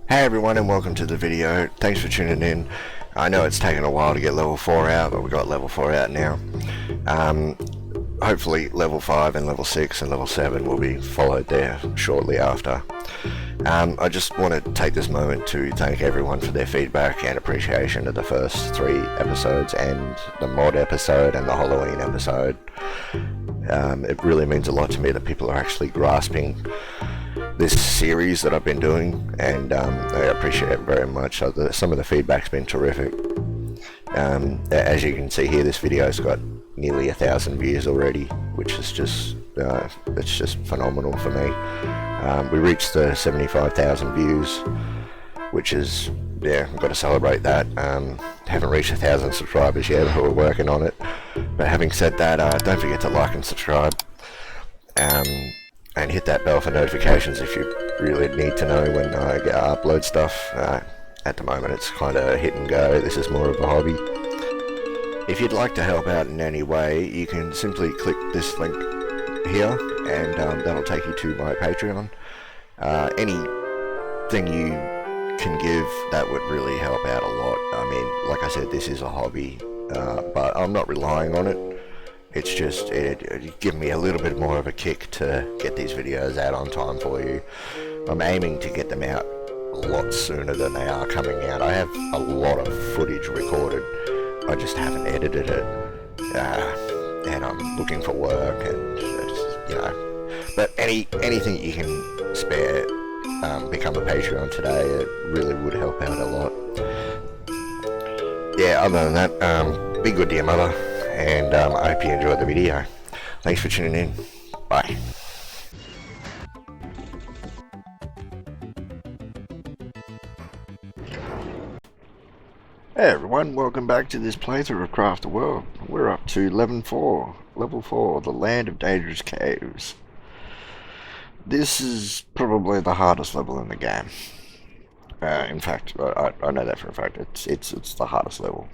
Hey everyone, and welcome to the video. Thanks for tuning in. I know it's taken a while to get level 4 out, but we got level 4 out now. Hopefully level 5 and level 6 and level 7 will be followed there shortly after. I just want to take this moment to thank everyone for their feedback and appreciation of the first 3 episodes and the mod episode and the Halloween episode. It really means a lot to me that people are actually grasping this series that I've been doing, and I appreciate it very much. Some of the feedback's been terrific. As you can see here, this video's got nearly 1,000 views already, which is just it's just phenomenal for me. We reached the 75,000 views, which is, yeah, I've got to celebrate that. Haven't reached 1,000 subscribers yet, but we're working on it. But having said that, don't forget to like and subscribe. And hit that bell for notifications if you really need to know when I upload stuff. At the moment it's kind of hit and go. This is more of a hobby. If you'd like to help out in any way, you can simply click this link here, and that'll take you to my Patreon. Anything you can give, that would really help out a lot. I mean, like I said, this is a hobby, but I'm not relying on it. It's just, it give me a little bit more of a kick to get these videos out on time for you. I'm aiming to get them out a lot sooner than they are coming out. I have a lot of footage recorded, I just haven't edited it, and I'm looking for work, and you know. But anything you can spare, become a Patreon today. It really would help out a lot. Yeah, other than that, be good to your mother. And I hope you enjoyed the video. Thanks for tuning in. Bye. Hey everyone, welcome back to this playthrough of Craft the World. We're up to level 4, the Land of Dangerous Caves. This is probably the hardest level in the game. In fact, I know that for a fact. It's the hardest level.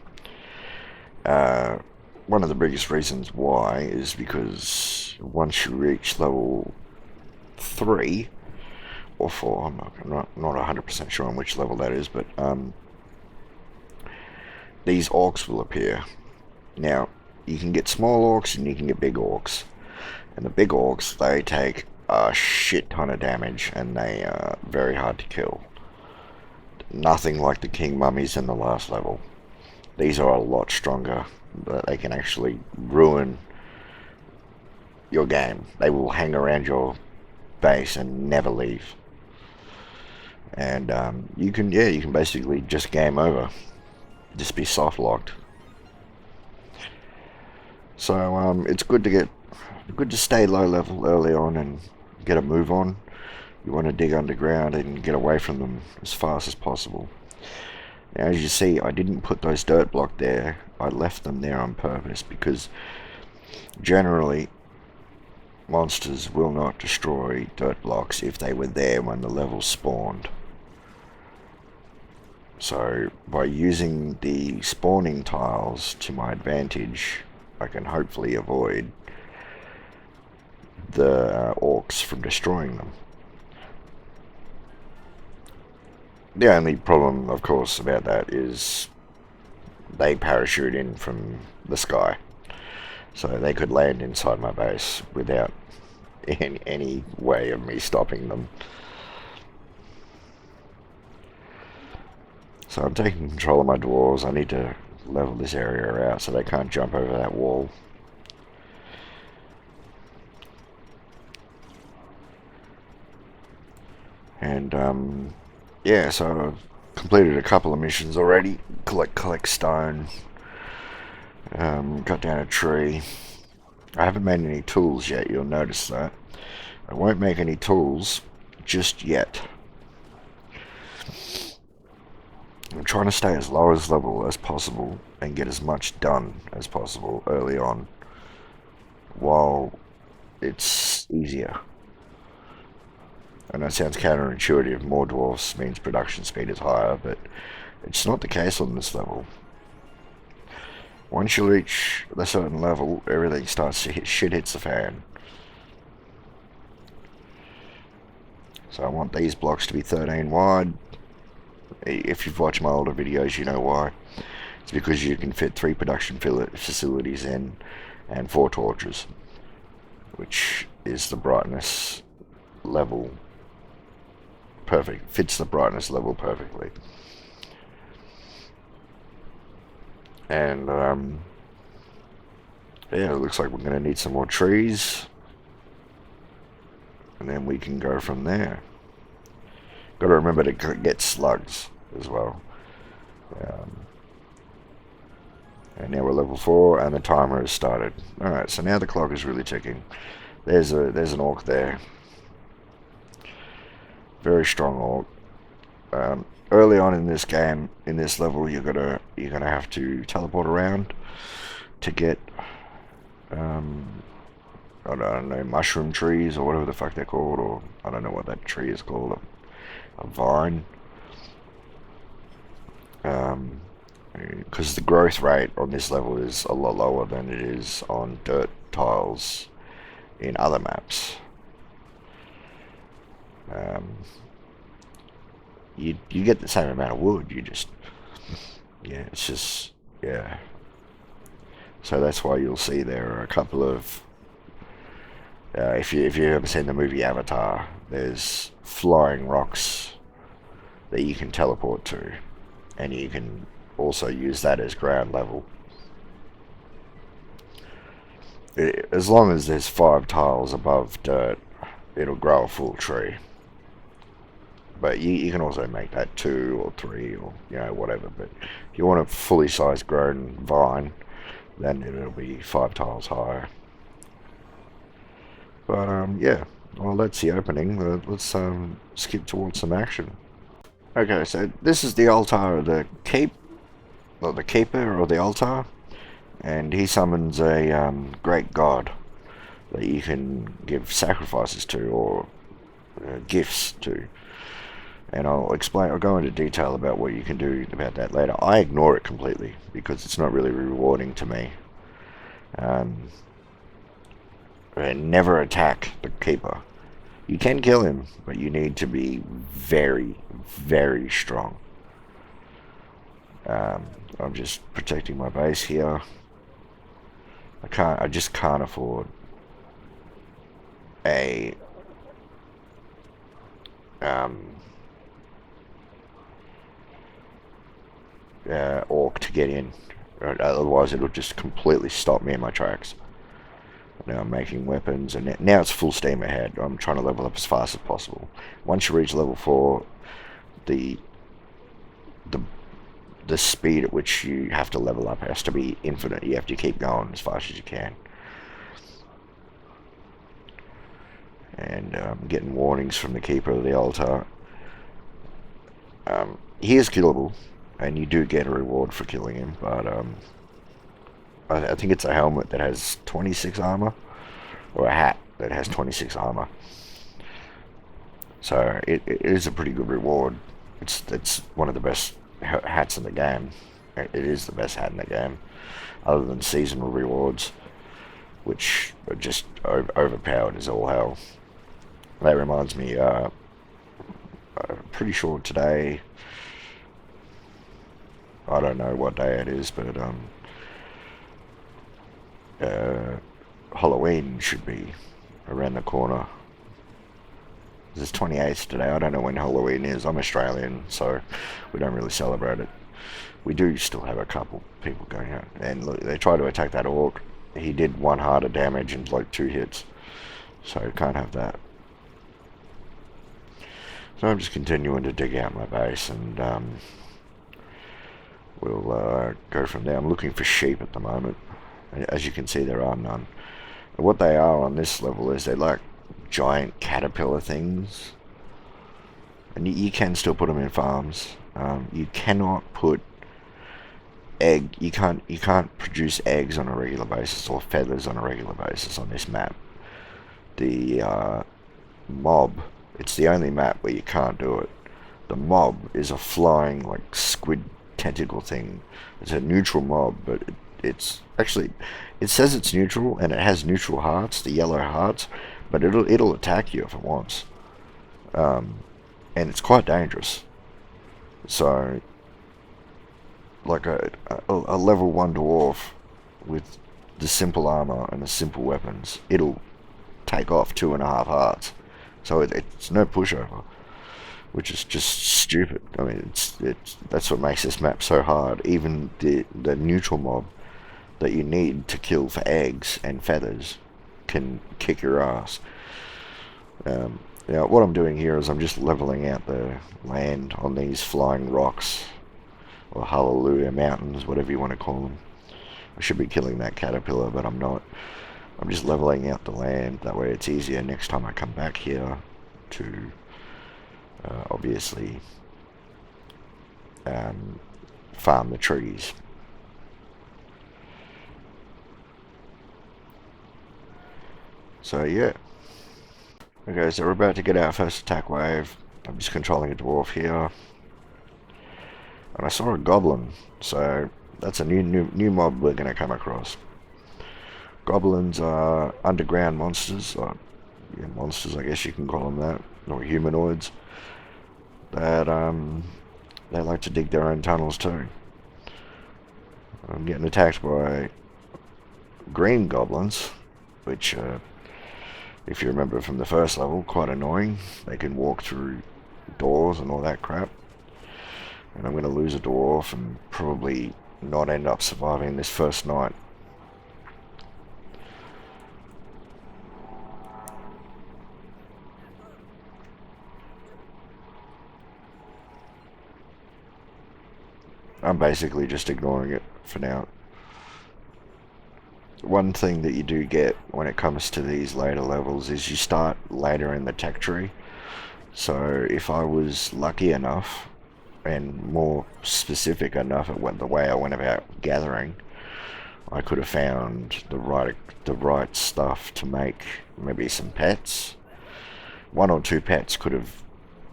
One of the biggest reasons why is because once you reach level 3 or 4, I'm not 100% sure on which level that is, but these orcs will appear. Now, you can get small orcs and you can get big orcs. And the big orcs, they take a shit ton of damage, and they are very hard to kill. Nothing like the king mummies in the last level. These are a lot stronger, but they can actually ruin your game. They will hang around your base and never leave. And you can basically just game over. Just be soft locked. So it's good to stay low level early on and get a move on. You want to dig underground and get away from them as fast as possible. Now, as you see, I didn't put those dirt block there. I left them there on purpose because generally monsters will not destroy dirt blocks if they were there when the level spawned. So by using the spawning tiles to my advantage, I can hopefully avoid the orcs from destroying them. The only problem, of course, about that is they parachute in from the sky. So they could land inside my base without any way of me stopping them. So I'm taking control of my dwarves. I need to level this area out so they can't jump over that wall. And yeah, so I've completed a couple of missions already. Collect stone, cut down a tree. I haven't made any tools yet, you'll notice that. I won't make any tools just yet. I'm trying to stay as low as level as possible and get as much done as possible early on, while it's easier. I know it sounds counterintuitive, more dwarfs means production speed is higher, but it's not the case on this level. Once you reach a certain level, everything starts to shit hits the fan. So I want these blocks to be 13 wide, If you've watched my older videos, you know why. It's because you can fit 3 production facilities in and 4 torches, which is the brightness level perfect. Fits the brightness level perfectly. And yeah, it looks like we're going to need some more trees, and then we can go from there. Got to remember to get slugs as well. And now we're level 4, and the timer has started. Alright, so now the clock is really ticking. There's an orc there. Very strong orc. Early on in this game, in this level, you're gonna have to teleport around to get I don't know, mushroom trees or whatever the fuck they're called, or I don't know what that tree is called, a vine. Because the growth rate on this level is a lot lower than it is on dirt tiles in other maps. You get the same amount of wood, you just, yeah, it's just, yeah. So that's why you'll see there are a couple of, if you've ever seen the movie Avatar, there's flying rocks that you can teleport to, and you can also use that as ground level. As long as there's 5 tiles above dirt, it'll grow a full tree. But you can also make that 2 or 3 or, you know, whatever. But if you want a fully sized grown vine, then it'll be 5 tiles higher. But yeah, well, that's the opening. Let's skip towards some action. Okay, so this is the altar of the keep, or the keeper, or the altar, and he summons a great god that you can give sacrifices to, or gifts to. And I'll go into detail about what you can do about that later. I ignore it completely because it's not really rewarding to me. And never attack the keeper. You can kill him, but you need to be very, very strong. I'm just protecting my base here. I just can't afford a orc to get in. Otherwise it'll just completely stop me in my tracks. Now I'm making weapons, and now it's full steam ahead. I'm trying to level up as fast as possible. Once you reach level 4, the speed at which you have to level up has to be infinite. You have to keep going as fast as you can. And I'm getting warnings from the keeper of the altar. He is killable, and you do get a reward for killing him, but I think it's a helmet that has 26 armor, or a hat that has 26 armor. So it is a pretty good reward. It's one of the best hats in the game. It is the best hat in the game, other than seasonal rewards, which are just overpowered as all hell. That reminds me, I'm pretty sure today, I don't know what day it is, but Halloween should be around the corner. It's 28th today. I don't know when Halloween is. I'm Australian, so we don't really celebrate it. We do still have a couple people going out, and look, they try to attack that orc. He did 1 heart of damage in like 2 hits, so can't have that. So I'm just continuing to dig out my base, and we'll go from there. I'm looking for sheep at the moment. As you can see, there are none. What they are on this level is they're like giant caterpillar things, and you can still put them in farms. You cannot put you can't produce eggs on a regular basis, or feathers on a regular basis on this map. The mob, it's the only map where you can't do it. The mob is a flying like squid tentacle thing. It's a neutral mob, but it's actually, it says it's neutral, and it has neutral hearts, the yellow hearts, but it'll attack you if it wants. And it's quite dangerous. So, like a level 1 dwarf with the simple armor and the simple weapons, it'll take off 2.5 hearts. So it's no pushover, which is just stupid. I mean, that's what makes this map so hard. Even the neutral mob that you need to kill for eggs and feathers can kick your ass. Now, what I'm doing here is I'm just leveling out the land on these flying rocks, or Hallelujah Mountains, whatever you want to call them. I should be killing that caterpillar, but I'm not. I'm just leveling out the land, that way it's easier next time I come back here to obviously farm the trees. So yeah. Okay, so we're about to get our first attack wave. I'm just controlling a dwarf here. And I saw a goblin, so that's a new mob we're going to come across. Goblins are underground monsters, or yeah, monsters I guess you can call them that, or humanoids, that they like to dig their own tunnels too. I'm getting attacked by green goblins, which if you remember from the first level, quite annoying. They can walk through doors and all that crap. And I'm going to lose a dwarf and probably not end up surviving this first night. I'm basically just ignoring it for now. One thing that you do get when it comes to these later levels is you start later in the tech tree. So if I was lucky enough and more specific enough at the way I went about gathering, I could have found the right stuff to make maybe some pets. 1 or 2 pets could have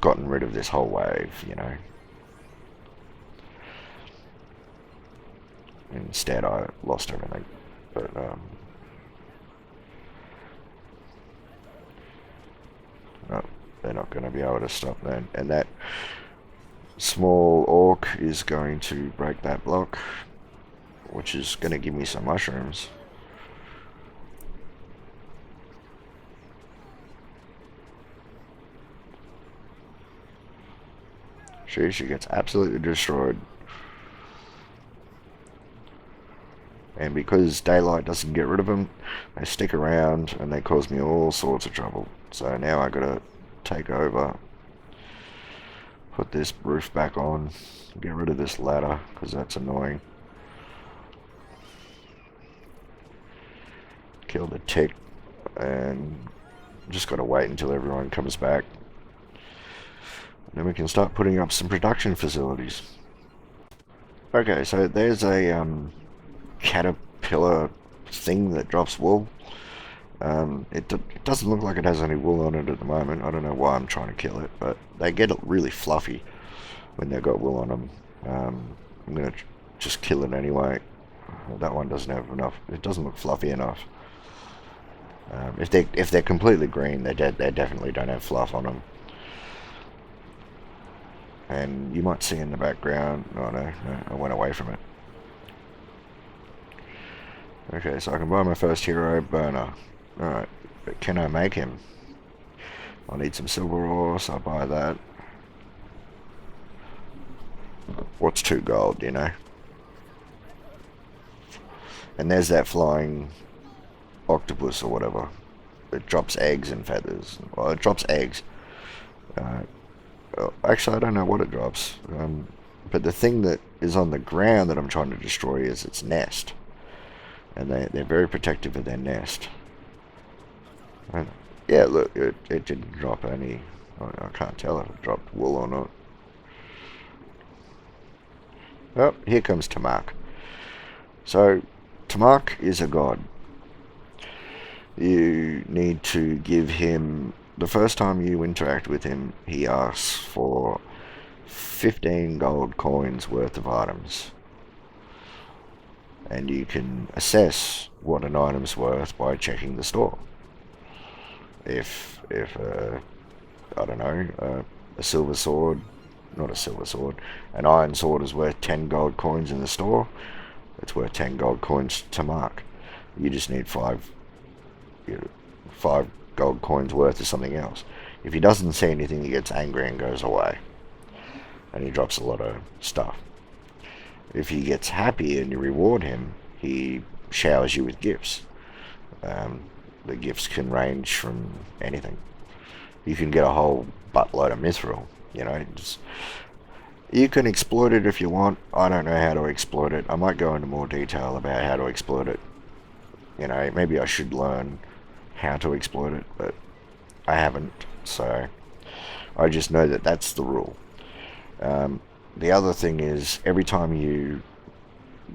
gotten rid of this whole wave, you know. Instead I lost everything. But no, they're not going to be able to stop that. And that small orc is going to break that block, which is going to give me some mushrooms. She gets absolutely destroyed. And because daylight doesn't get rid of them, they stick around and they cause me all sorts of trouble. So now I gotta take over, put this roof back on, get rid of this ladder because that's annoying. Kill the tick, and just gotta wait until everyone comes back. And then we can start putting up some production facilities. Okay, so there's a caterpillar thing that drops wool. It doesn't look like it has any wool on it at the moment. I don't know why I'm trying to kill it, but they get really fluffy when they've got wool on them. I'm gonna just kill it anyway. That one doesn't have enough. It doesn't look fluffy enough. If they're completely green, they definitely don't have fluff on them. And you might see in the background. Oh no, I went away from it. Okay, so I can buy my first hero, burner. Alright, but can I make him? I need some silver ore, so I buy that. What's 2 gold, you know? And there's that flying octopus or whatever. It drops eggs and feathers. Well, it drops eggs. Actually, I don't know what it drops. But the thing that is on the ground that I'm trying to destroy is its nest. And they're very protective of their nest. And yeah, look, it didn't drop any. I can't tell if it dropped wool or not. Oh, here comes Tamak. So, Tamak is a god. You need to give him... The first time you interact with him, he asks for 15 gold coins worth of items. And you can assess what an item's worth by checking the store. If I don't know, a silver sword not a silver sword. An iron sword is worth 10 gold coins in the store. It's worth 10 gold coins to mark. You just need 5 gold coins worth of something else. If he doesn't see anything, he gets angry and goes away. And he drops a lot of stuff. If he gets happy and you reward him, he showers you with gifts. The gifts can range from anything. You can get a whole buttload of mithril, you know. You can exploit it if you want. I don't know how to exploit it. I might go into more detail about how to exploit it. You know, maybe I should learn how to exploit it, but I haven't. So I just know that that's the rule. The other thing is, every time you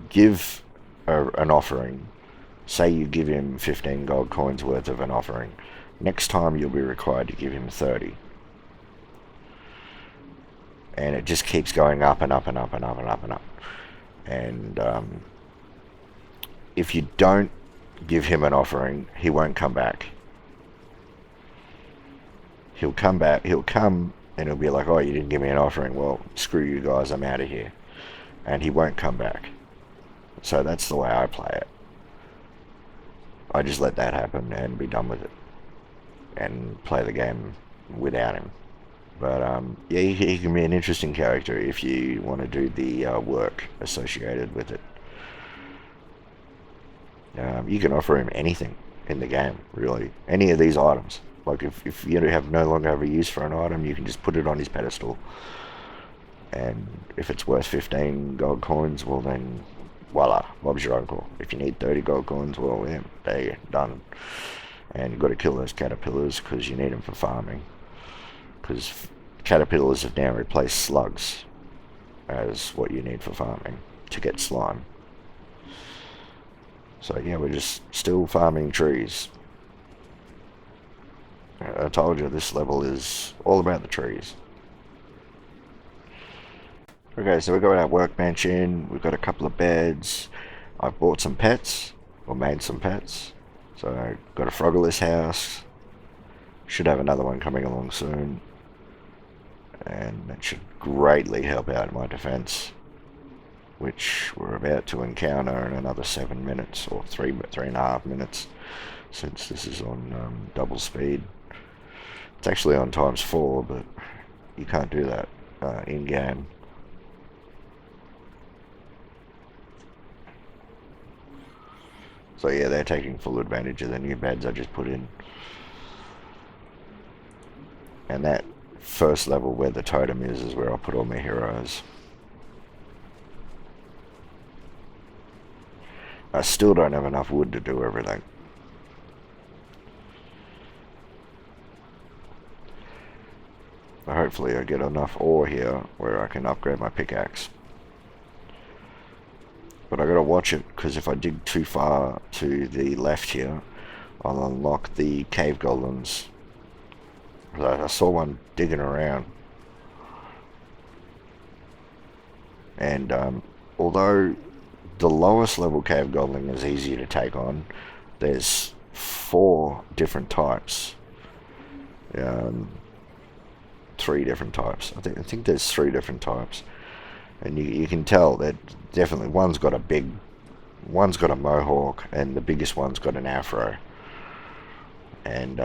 give an offering, say you give him 15 gold coins worth of an offering, next time you'll be required to give him 30. And it just keeps going up and up and up and up and up and up. And if you don't give him an offering, he won't come back. He'll come back, he'll come and he'll be like, oh, you didn't give me an offering, well, screw you guys, I'm out of here. And he won't come back. So that's the way I play it. I just let that happen and be done with it. And play the game without him. But yeah, he can be an interesting character if you want to do the work associated with it. You can offer him anything in the game, really. Any of these items. Like if you have no longer have a use for an item, you can just put it on his pedestal. And if it's worth 15 gold coins, well then, voila, Bob's your uncle. If you need 30 gold coins, well, yeah, there you go, done. And you've got to kill those caterpillars because you need them for farming. Because caterpillars have now replaced slugs as what you need for farming to get slime. So yeah, we're just still farming trees. I told you this level is all about the trees. Okay, so we've got our workbench in, we've got a couple of beds. I've bought some pets, or made some pets. So I've got a froggerless house. Should have another one coming along soon. And that should greatly help out my defense, which we're about to encounter in another 7 minutes, or 3.5 minutes, since this is on double speed. It's actually on ×4, but you can't do that in-game. So yeah, they're taking full advantage of the new beds I just put in. And that first level where the totem is where I'll put all my heroes. I still don't have enough wood to do everything. But hopefully I get enough ore here where I can upgrade my pickaxe. But I gotta watch it, because if I dig too far to the left here, I'll unlock the cave goblins. I saw one digging around. And although the lowest level cave goblin is easier to take on, there's 4 different types. 3 different types. I think there's 3 different types. And you can tell that definitely one's got a mohawk, and the biggest one's got an afro. And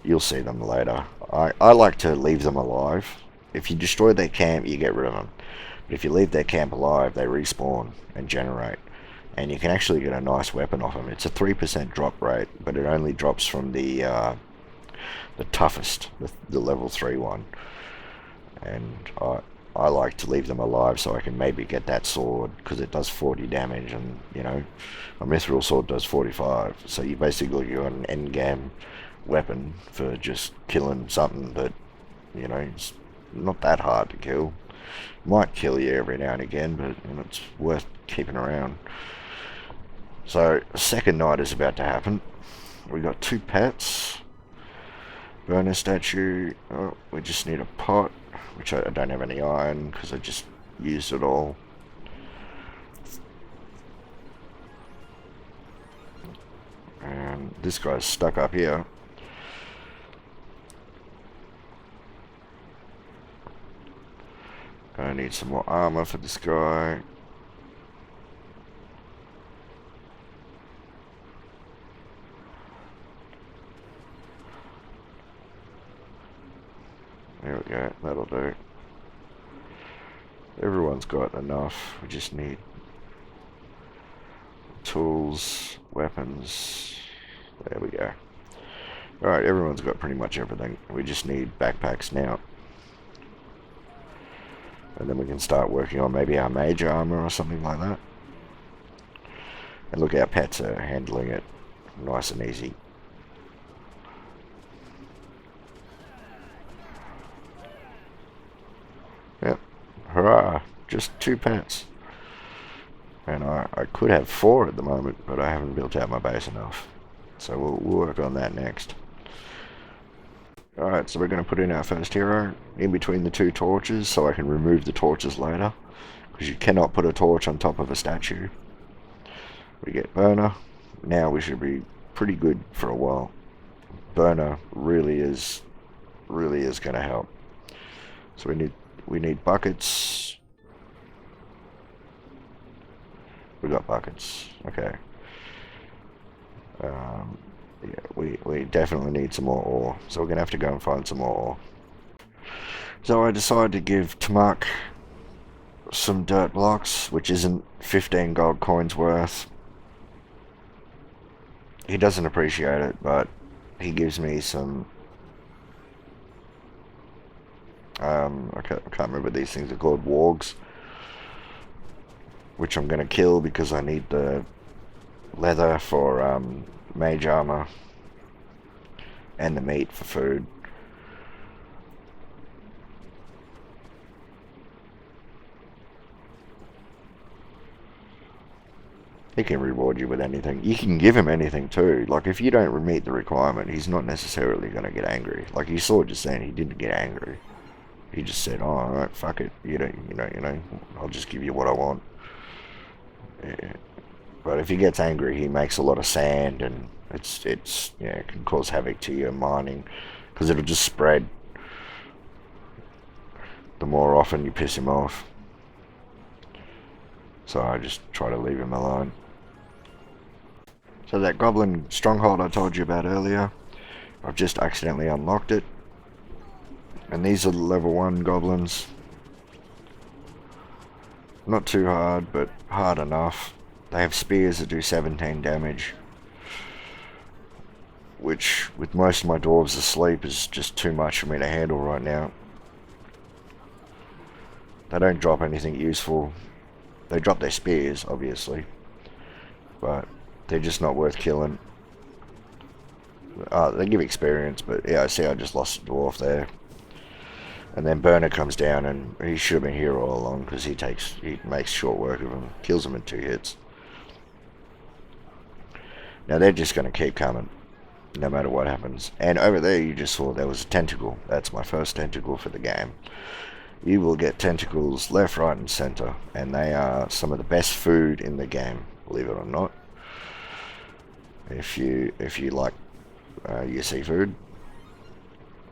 you'll see them later. I like to leave them alive. If you destroy their camp, you get rid of them. But if you leave their camp alive, they respawn and generate. And you can actually get a nice weapon off them. It's a 3% drop rate, but it only drops from the toughest, the level 3 one. And I like to leave them alive so I can maybe get that sword, because it does 40 damage, and you know, a mithril sword does 45. So you basically got an end game weapon for just killing something that, you know, it's not that hard to kill. Might kill you every now and again, but you know, it's worth keeping around. So second night is about to happen. We got 2 pets. Burner statue. Oh, we just need a pot, which I don't have any iron because I just used it all. And this guy's stuck up here. I need some more armor for this guy. There we go, that'll do. Everyone's got enough. We just need tools, weapons. There we go. Alright, everyone's got pretty much everything. We just need backpacks now. And then we can start working on maybe our mage armor or something like that. And look, our pets are handling it nice and easy. Yep. Hurrah! Just 2 pets. And I could have 4 at the moment, but I haven't built out my base enough. So we'll work on that next. Alright, so we're going to put in our first hero in between the 2 torches so I can remove the torches later. Because you cannot put a torch on top of a statue. We get burner. Now we should be pretty good for a while. Burner really is going to help. So we need buckets. We got buckets. Okay. Yeah, we definitely need some more ore, so we're gonna have to go and find some more ore. So I decided to give Tamak some dirt blocks, which isn't 15 gold coins worth. He doesn't appreciate it, but he gives me some I can't remember what these things are called, wargs, which I'm gonna kill because I need the leather for mage armor and the meat for food. He can reward you with anything. You can give him anything too. Like if you don't meet the requirement, he's not necessarily going to get angry. Like you saw just then, he didn't get angry. He just said, "Oh, all right, fuck it. You know, I'll just give you what I want." Yeah. But if he gets angry, he makes a lot of sand, and it's it can cause havoc to your mining because it'll just spread the more often you piss him off. So I just try to leave him alone. So that goblin stronghold I told you about earlier, I've just accidentally unlocked it. And these are the level 1 goblins. Not too hard, but hard enough. They have spears that do 17 damage. Which, with most of my dwarves asleep, is just too much for me to handle right now. They don't drop anything useful. They drop their spears, obviously. But they're just not worth killing. They give experience, but yeah, I see I just lost a dwarf there. And then Burner comes down, and he should have been here all along because he makes short work of him, kills him in 2 hits. Now they're just going to keep coming, no matter what happens. And over there, you just saw there was a tentacle. That's my first tentacle for the game. You will get tentacles left, right, and center, and they are some of the best food in the game, believe it or not. If you like your seafood.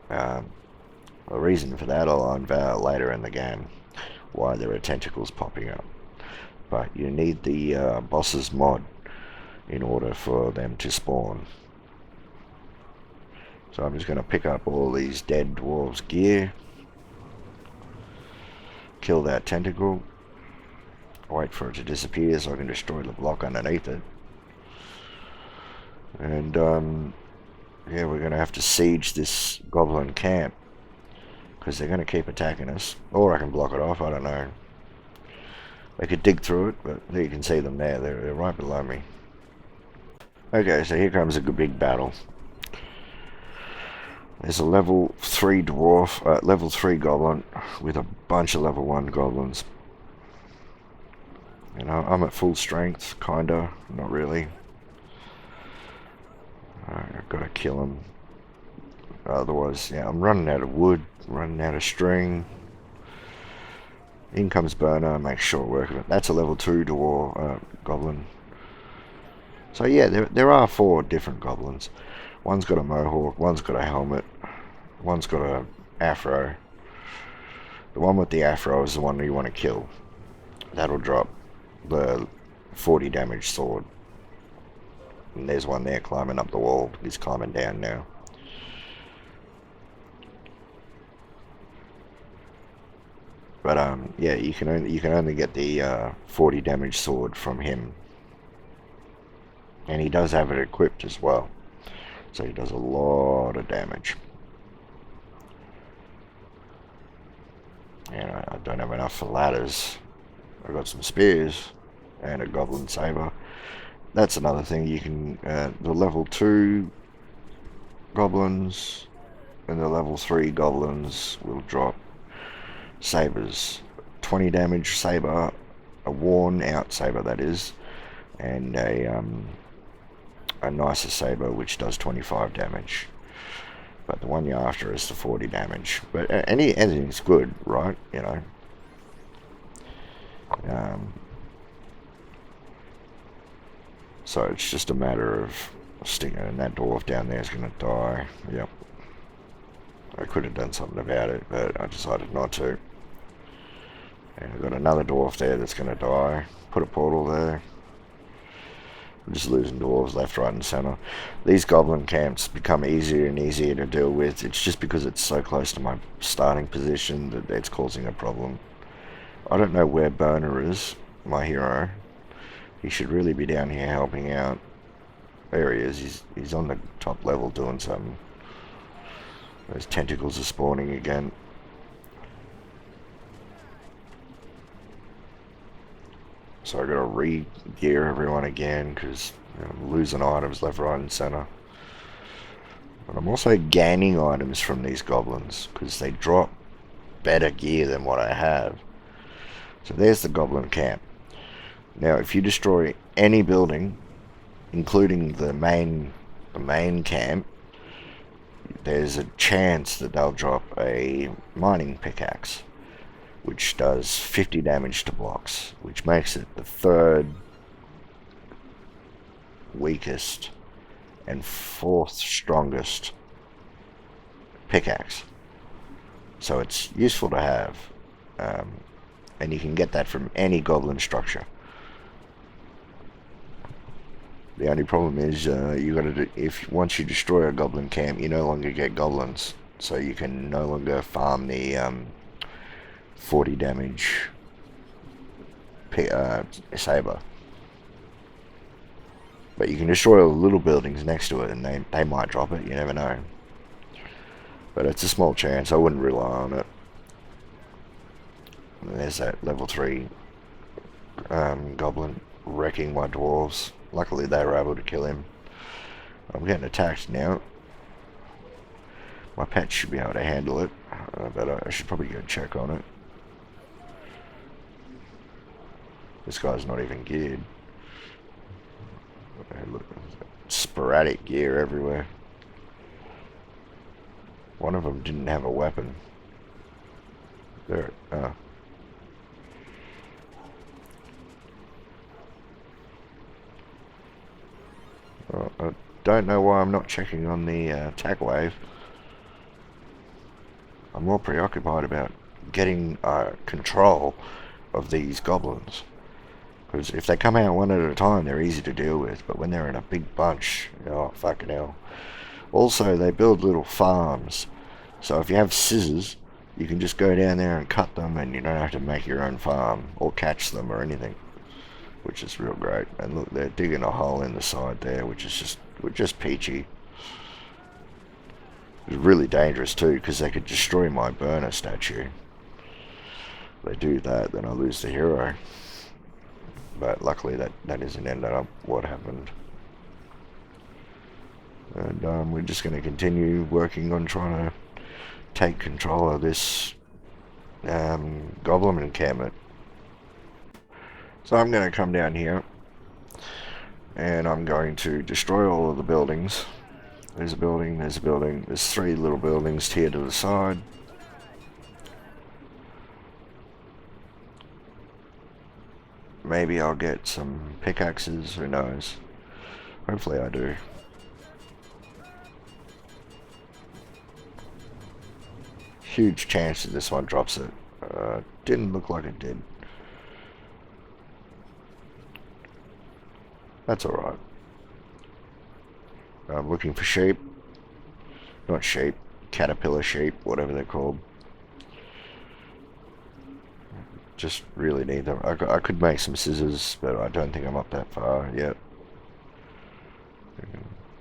The reason for that I'll unveil later in the game, why there are tentacles popping up. But you need the boss's mod in order for them to spawn. So I'm just going to pick up all these dead dwarves' gear, kill that tentacle, wait for it to disappear so I can destroy the block underneath it. And yeah, we're going to have to siege this goblin camp because they're going to keep attacking us. Or I can block it off, I don't know. They could dig through it, but there you can see them there. They're right below me. Okay, so here comes a good big battle. There's a level 3 dwarf, level 3 goblin with a bunch of level 1 goblins. You know, I'm at full strength, kinda, not really. I've got to kill him. Otherwise, yeah, I'm running out of wood, running out of string. In comes Burner, makes short work of it. That's a level 2 dwarf goblin. So yeah, there are 4 different goblins. One's got a mohawk, one's got a helmet, one's got a afro, The one with the afro is the one you want to kill. That'll drop the 40 damage sword. And there's one there climbing up the wall. He's climbing down now. But yeah, you can only get the 40 damage sword from him, and he does have it equipped as well, so he does a lot of damage. And I don't have enough for ladders. I've got some spears and a goblin saber. That's another thing. You can the level 2 goblins and the level 3 goblins will drop sabers. 20 damage saber, a worn out saber that is, and a nicer saber which does 25 damage. But the one you're after is the 40 damage. But anything's good, right? You know. So it's just a matter of sticking, and that dwarf down there is going to die. Yep. I could have done something about it, but I decided not to. And I've got another dwarf there that's going to die. Put a portal there. I'm just losing dwarves left, right, and center. These goblin camps become easier and easier to deal with. It's just because it's so close to my starting position that it's causing a problem. I don't know where Burner is, my hero. He should really be down here helping out. There he is. He's on the top level doing something. Those tentacles are spawning again. So I gotta re-gear everyone again because I'm losing items left, right, and center. But I'm also gaining items from these goblins because they drop better gear than what I have. So there's the goblin camp. Now, if you destroy any building, including the main camp, there's a chance that they'll drop a mining pickaxe, which does 50 damage to blocks, which makes it the third weakest and fourth strongest pickaxe. So it's useful to have, and you can get that from any goblin structure. The only problem is once you destroy a goblin camp, you no longer get goblins, so you can no longer farm the 40 damage saber. But you can destroy all the little buildings next to it, and they might drop it. You never know. But it's a small chance. I wouldn't rely on it. And there's that level 3 goblin wrecking my dwarves. Luckily they were able to kill him. I'm getting attacked now. My pet should be able to handle it, but I should probably go check on it. This guy's not even geared. Look, sporadic gear everywhere. One of them didn't have a weapon. There. I don't know why I'm not checking on the attack wave. I'm more preoccupied about getting control of these goblins. Because if they come out one at a time, they're easy to deal with. But when they're in a big bunch, oh, fucking hell. Also, they build little farms. So if you have scissors, you can just go down there and cut them, and you don't have to make your own farm or catch them or anything. Which is real great. And look, they're digging a hole in the side there, which is just peachy. It's really dangerous too, because they could destroy my burner statue. If they do that, then I lose the hero. But luckily that isn't ended up what happened. And we're just going to continue working on trying to take control of this goblin encampment. So I'm going to come down here, and I'm going to destroy all of the buildings. There's a building, there's a building, there's 3 little buildings here to the side. Maybe I'll get some pickaxes, who knows. Hopefully I do. Huge chance that this one drops it. Didn't look like it did. That's alright. I'm looking for sheep. Not sheep. Caterpillar sheep, whatever they're called. Just really need them. I could make some scissors, but I don't think I'm up that far yet.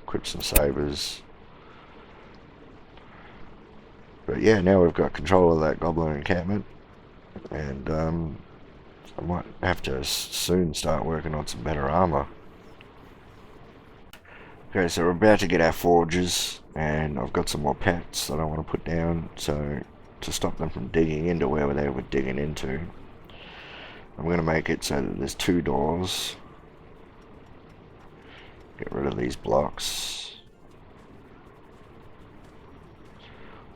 Equip some sabers. But yeah, now we've got control of that goblin encampment, and I might have to soon start working on some better armor. Okay, so we're about to get our forges, and I've got some more pets that I want to put down, so to stop them from digging into where they were digging into, I'm going to make it so that there's 2 doors. Get rid of these blocks.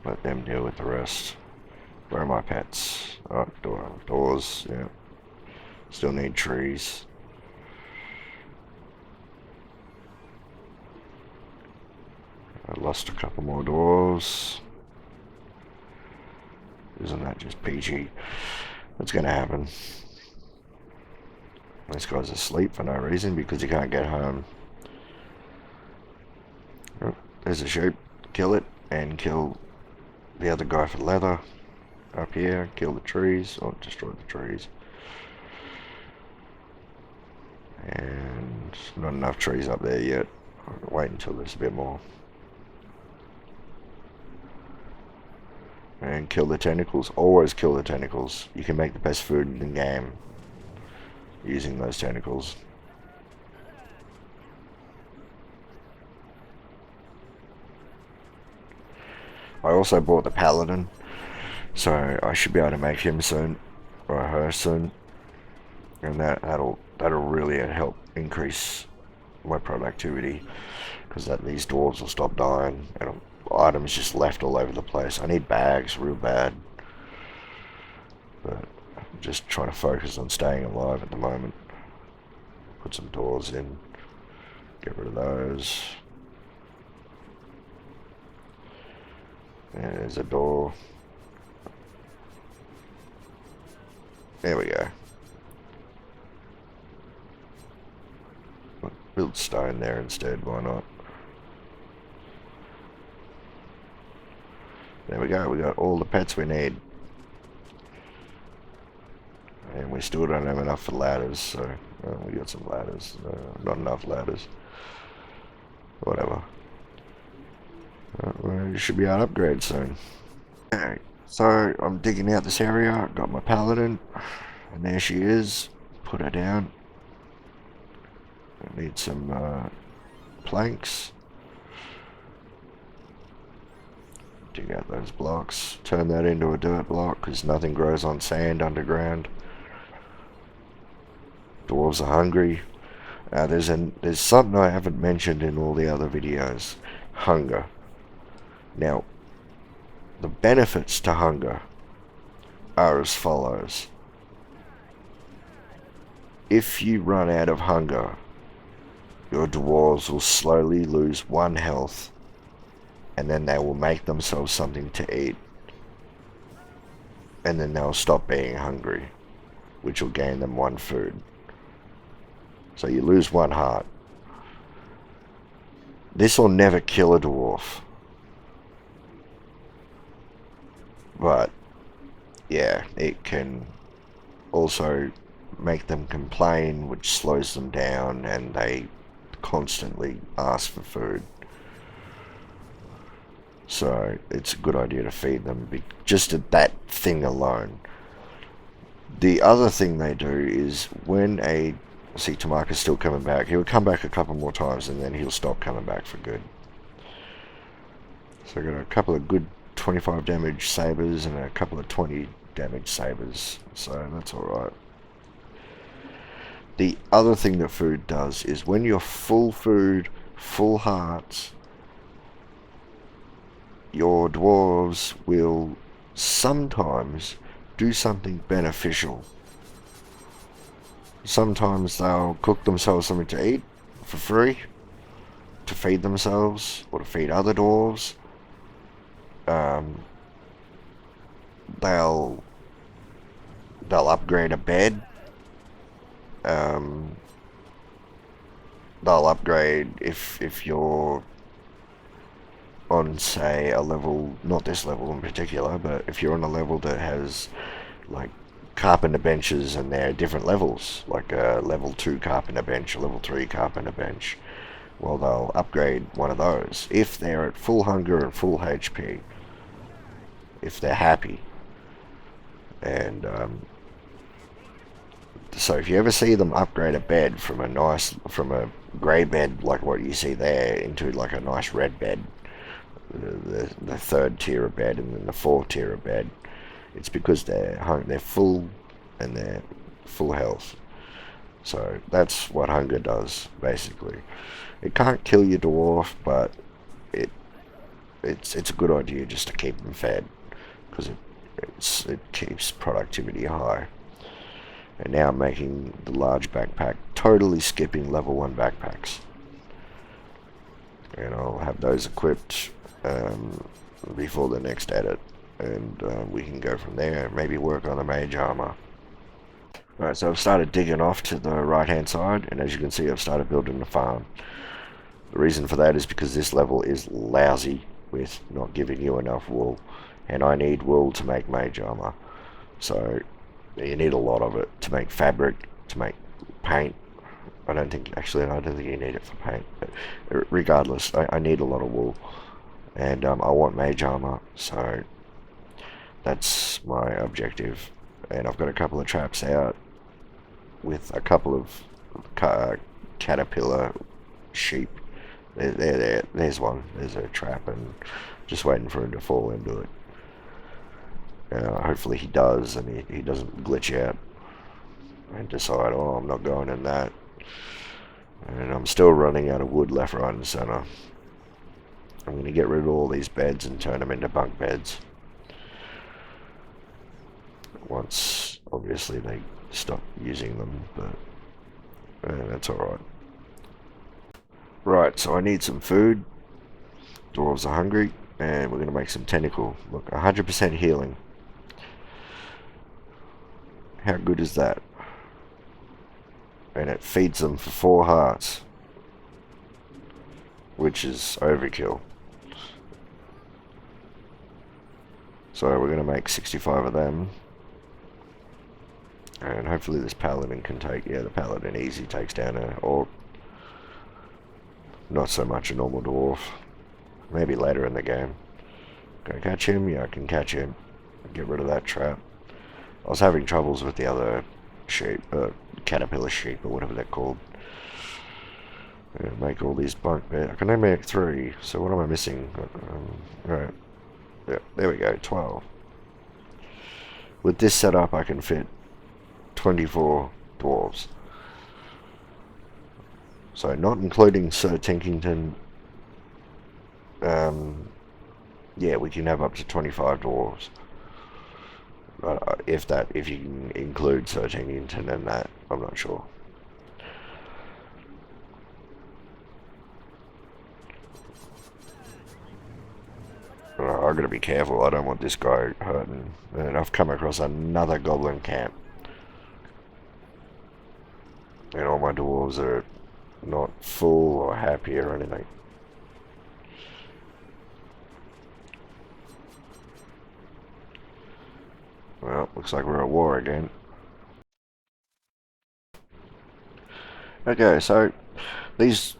Let them deal with the rest. Where are my pets? Oh, doors, yeah. Still need trees. I lost a couple more doors. Isn't that just PG? What's gonna happen? This guy's asleep for no reason because he can't get home. Oh, there's a sheep. Kill it and kill the other guy for leather. Up here, kill the trees or destroy the trees. And not enough trees up there yet. I'll wait until there's a bit more. And kill the tentacles. Always kill the tentacles. You can make the best food in the game using those tentacles. I also bought the paladin, so I should be able to make him soon, or her soon, and that'll really help increase my productivity, because these dwarves will stop dying and items just left all over the place. I need bags real bad, but I'm just trying to focus on staying alive at the moment. Put some doors in, get rid of those. There's a door. There we go. Build stone there instead, why not? There we go, we got all the pets we need. And we still don't have enough for ladders, so we got some ladders. Not enough ladders. Whatever. We should be able to upgrade soon. Okay, so I'm digging out this area. Got my paladin, and there she is. Put her down. I need some planks. Dig out those blocks. Turn that into a dirt block because nothing grows on sand underground. Dwarves are hungry. There's something I haven't mentioned in all the other videos. Hunger. Now, the benefits to hunger are as follows. If you run out of hunger, your dwarves will slowly lose 1 health, and then they will make themselves something to eat, and then they'll stop being hungry, which will gain them 1 food. So you lose 1 heart. This will never kill a dwarf. But, yeah, it can also make them complain, which slows them down, and they constantly ask for food. So, it's a good idea to feed them, just at that thing alone. The other thing they do is when see, Tamaka's still coming back. He'll come back a couple more times, and then he'll stop coming back for good. So I got a couple of good 25 damage sabers and a couple of 20 damage sabers, so that's alright. The other thing that food does is when you're full food, full hearts, your dwarves will sometimes do something beneficial. Sometimes they'll cook themselves something to eat for free, to feed themselves or to feed other dwarves. They'll they'll upgrade a bed. Um, they'll upgrade if you're on, say, a level, not this level in particular, but if you're on a level that has like carpenter benches and they're different levels, like a level 2 carpenter bench, a level 3 carpenter bench, well, they'll upgrade one of those if they're at full hunger and full HP, if they're happy. And so if you ever see them upgrade a bed from a grey bed like what you see there into like a nice red bed, the third tier of bed and then the fourth tier of bed, it's because they're full and they're full health. So that's what hunger does, basically. It can't kill your dwarf, but it's a good idea just to keep them fed, because it keeps productivity high. And now I'm making the large backpack, totally skipping level 1 backpacks. And I'll have those equipped before the next edit, and we can go from there and maybe work on the mage armor. Alright, so I've started digging off to the right hand side, and as you can see I've started building the farm. The reason for that is because this level is lousy with not giving you enough wool, and I need wool to make mage armor. So you need a lot of it to make fabric, to make paint. I don't think you need it for paint, but regardless, I need a lot of wool, and I want mage armor, so that's my objective. And I've got a couple of traps out with a couple of caterpillar sheep. There's one. There's a trap, and just waiting for him to fall into it. Hopefully he does, and he doesn't glitch out and decide, oh, I'm not going in that. And I'm still running out of wood left, right, and center. I'm going to get rid of all these beds and turn them into bunk beds. Once, obviously, they stop using them, but that's alright. Right, so I need some food. Dwarves are hungry, and we're going to make some tentacle. Look, 100% healing. How good is that? And it feeds them for 4 hearts, which is overkill. So we're going to make 65 of them. And hopefully this paladin can take, yeah, the paladin easy takes down an orc. Not so much a normal dwarf. Maybe later in the game. Can I catch him? Yeah, I can catch him. Get rid of that trap. I was having troubles with the other sheep, caterpillar sheep or whatever they're called. Make all these bunk beds. I can only make 3, so what am I missing? Right. Yeah, there we go, 12. With this setup I can fit 24 dwarves. So not including Sir Tinkington, yeah, we can have up to 25 dwarves. But if you can include Sir Tinkington in that, I'm not sure. I've got to be careful, I don't want this guy hurting. And I've come across another goblin camp. And all my dwarves are not full or happy or anything. Well, looks like we're at war again. Okay, so these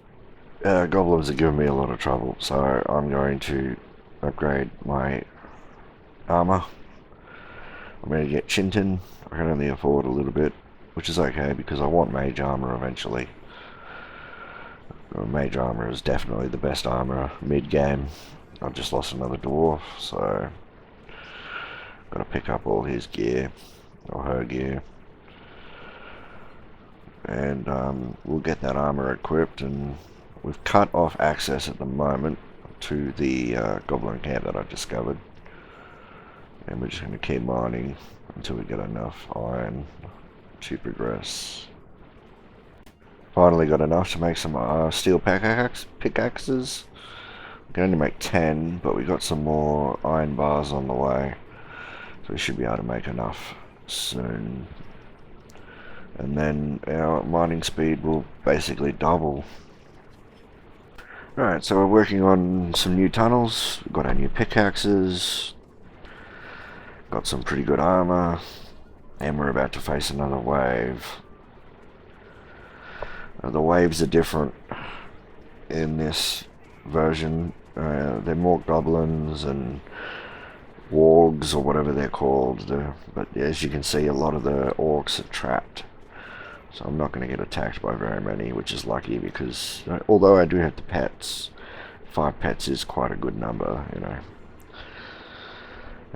goblins are giving me a lot of trouble, so I'm going to upgrade my armor. I'm going to get Chinton. I can only afford a little bit, which is okay because I want mage armor eventually. Mage armor is definitely the best armor mid-game. I've just lost another dwarf, so got to pick up all his gear, or her gear. And we'll get that armor equipped, and we've cut off access at the moment to the goblin camp that I've discovered. And we're just going to keep mining until we get enough iron to progress. Finally got enough to make some steel pickaxes. We can only make 10, but we got some more iron bars on the way, so we should be able to make enough soon. And then our mining speed will basically double. Alright, so we're working on some new tunnels. We've got our new pickaxes. Got some pretty good armor. And we're about to face another wave. The waves are different in this version. They're more goblins and wargs or whatever they're called. But as you can see, a lot of the orcs are trapped. So I'm not going to get attacked by very many, which is lucky because although I do have the pets, 5 pets is quite a good number, you know.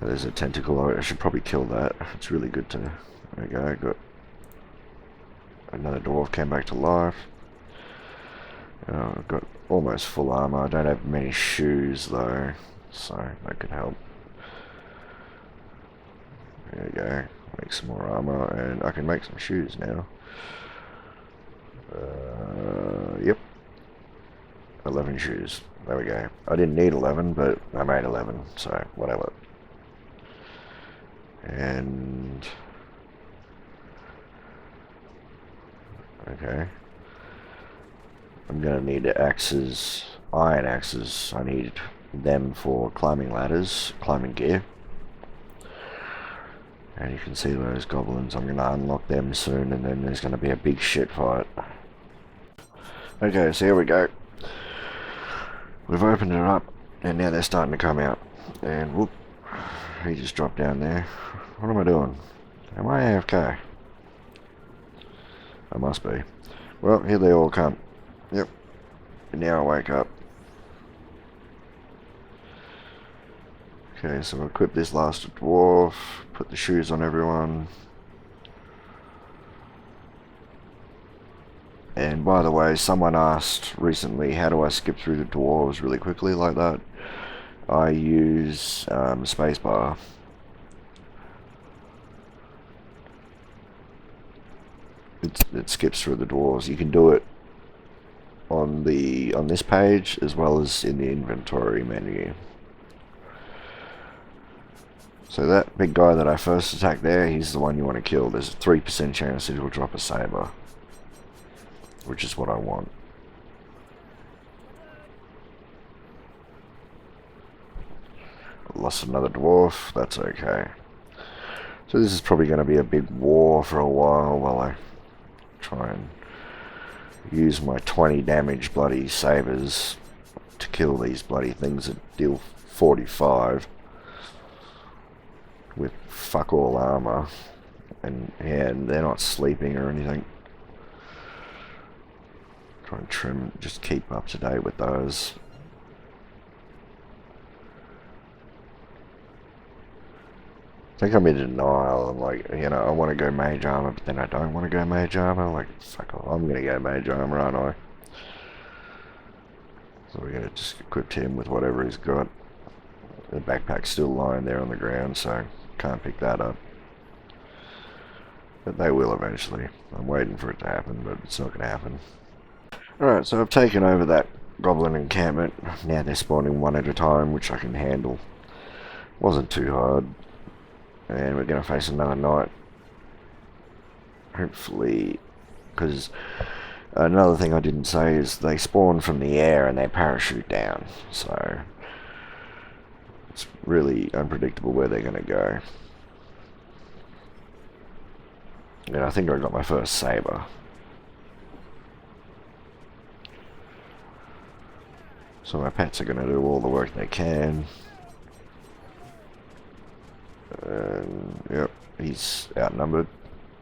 There's a tentacle. I should probably kill that. It's really good to... There we go. Got another dwarf came back to life. I've got almost full armor. I don't have many shoes though, so that could help. There we go. Make some more armor, and I can make some shoes now. Yep. 11 shoes. There we go. I didn't need 11, but I made 11, so whatever. And... okay. I'm gonna need axes, iron axes. I need them for climbing ladders, climbing gear. And you can see those goblins. I'm gonna unlock them soon, and then there's gonna be a big shit fight. Okay, so here we go. We've opened it up, and now they're starting to come out. And whoop, he just dropped down there. What am I doing? Am I AFK? I must be. Well, here they all come. Yep. And now I wake up. Okay, so I'll equip this last dwarf, put the shoes on everyone. And by the way, someone asked recently, how do I skip through the dwarves really quickly like that? I use spacebar. It skips through the dwarves. You can do it on this page as well as in the inventory menu. So that big guy that I first attacked there, he's the one you want to kill. There's a 3% chance that he'll drop a saber, which is what I want. Lost another dwarf, that's okay. So this is probably going to be a big war for a while I try and use my 20 damage bloody sabers to kill these bloody things that deal 45 with fuck all armor, and they're not sleeping or anything. Try and trim, just keep up to date with those. I think I'm in denial. I'm like, you know, I want to go mage armor, but then I don't want to go mage armor. Like, fuck off, I'm gonna go mage armor, aren't I? So we're gonna just equip him with whatever he's got. The backpack's still lying there on the ground, so can't pick that up. But they will eventually. I'm waiting for it to happen, but it's not gonna happen. Alright, so I've taken over that goblin encampment. Now they're spawning one at a time, which I can handle. Wasn't too hard. And we're going to face another night. Hopefully, because another thing I didn't say is they spawn from the air and they parachute down. So it's really unpredictable where they're going to go. And I think I got my first saber. So my pets are going to do all the work they can. And yep, he's outnumbered.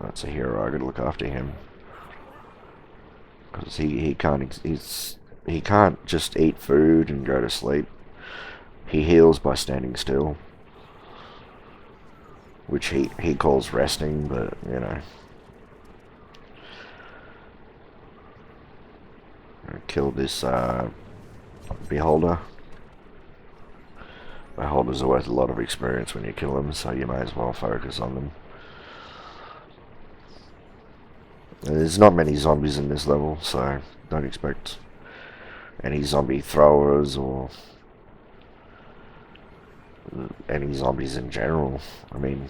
That's a hero. I got to look after him because he can't just eat food and go to sleep. He heals by standing still, which he calls resting, but you know. I killed this beholder. Beholders are worth a lot of experience when you kill them, so you may as well focus on them. There's not many zombies in this level, so don't expect any zombie throwers or any zombies in general. I mean,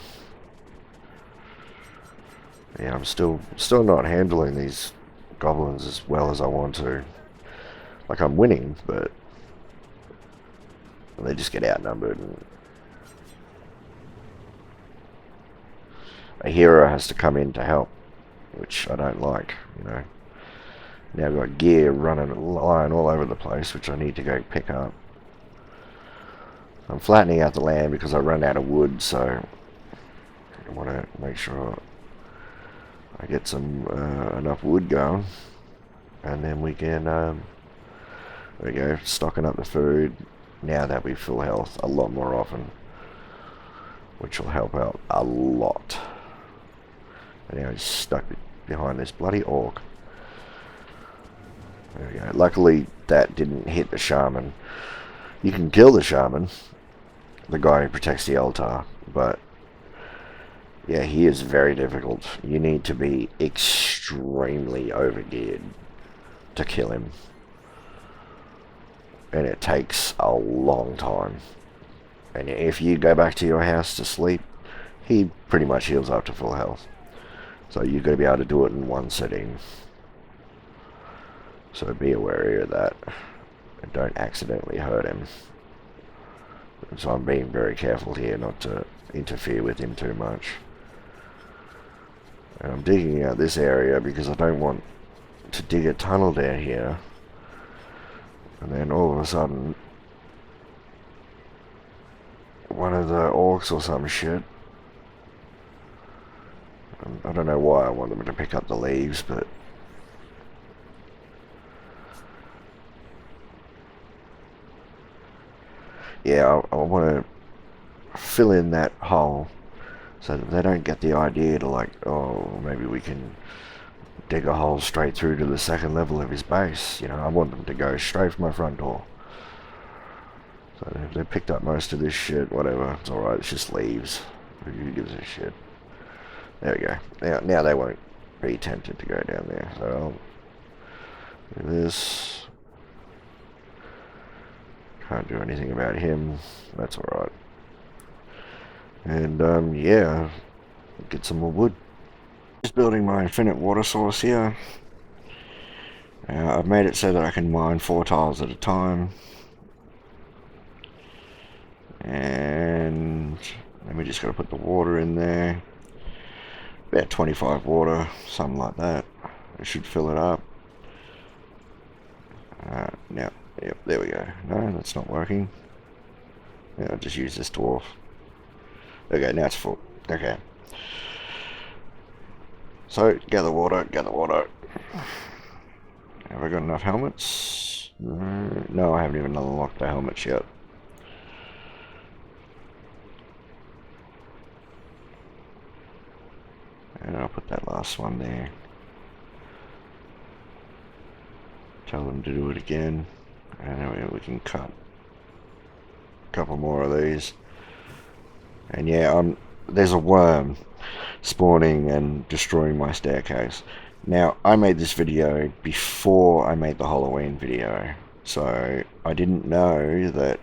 Yeah, I'm still not handling these goblins as well as I want to. Like, I'm winning, but they just get outnumbered, and a hero has to come in to help, which I don't like, you know. Now I've got gear lying all over the place, which I need to go pick up. I'm flattening out the land because I run out of wood, so I want to make sure I get some enough wood going, and then we can there we go, stocking up the food now that we full health a lot more often, which will help out a lot. And now he's stuck behind this bloody orc. There we go. Luckily that didn't hit the shaman. You can kill the shaman, the guy who protects the altar, but yeah, he is very difficult. You need to be extremely overgeared to kill him, and it takes a long time. And if you go back to your house to sleep, he pretty much heals up to full health. So you've got to be able to do it in one sitting. So be aware of that, and don't accidentally hurt him. So I'm being very careful here not to interfere with him too much. And I'm digging out this area because I don't want to dig a tunnel down here, and then all of a sudden one of the orcs or some shit, I don't know why I want them to pick up the leaves, but yeah, I want to fill in that hole so that they don't get the idea to, like, oh, maybe we can dig a hole straight through to the second level of his base. You know, I want them to go straight from my front door. So if they picked up most of this shit, whatever, it's alright, it's just leaves. Who gives a shit? There we go. Now they won't be tempted to go down there. So I'll do this. Can't do anything about him. That's alright. And yeah, get some more wood. Just building my infinite water source here. I've made it so that I can mine 4 tiles at a time. And then we just got to put the water in there. About 25 water, something like that. It should fill it up. Now, yep, there we go. No, that's not working. Yeah, I'll just use this dwarf. Okay, now it's full. Okay. So, gather water, gather water. Have I got enough helmets? No, I haven't even unlocked the helmets yet. And I'll put that last one there. Tell them to do it again. And we can cut a couple more of these. And yeah, there's a worm spawning and destroying my staircase. Now, I made this video before I made the Halloween video, so I didn't know that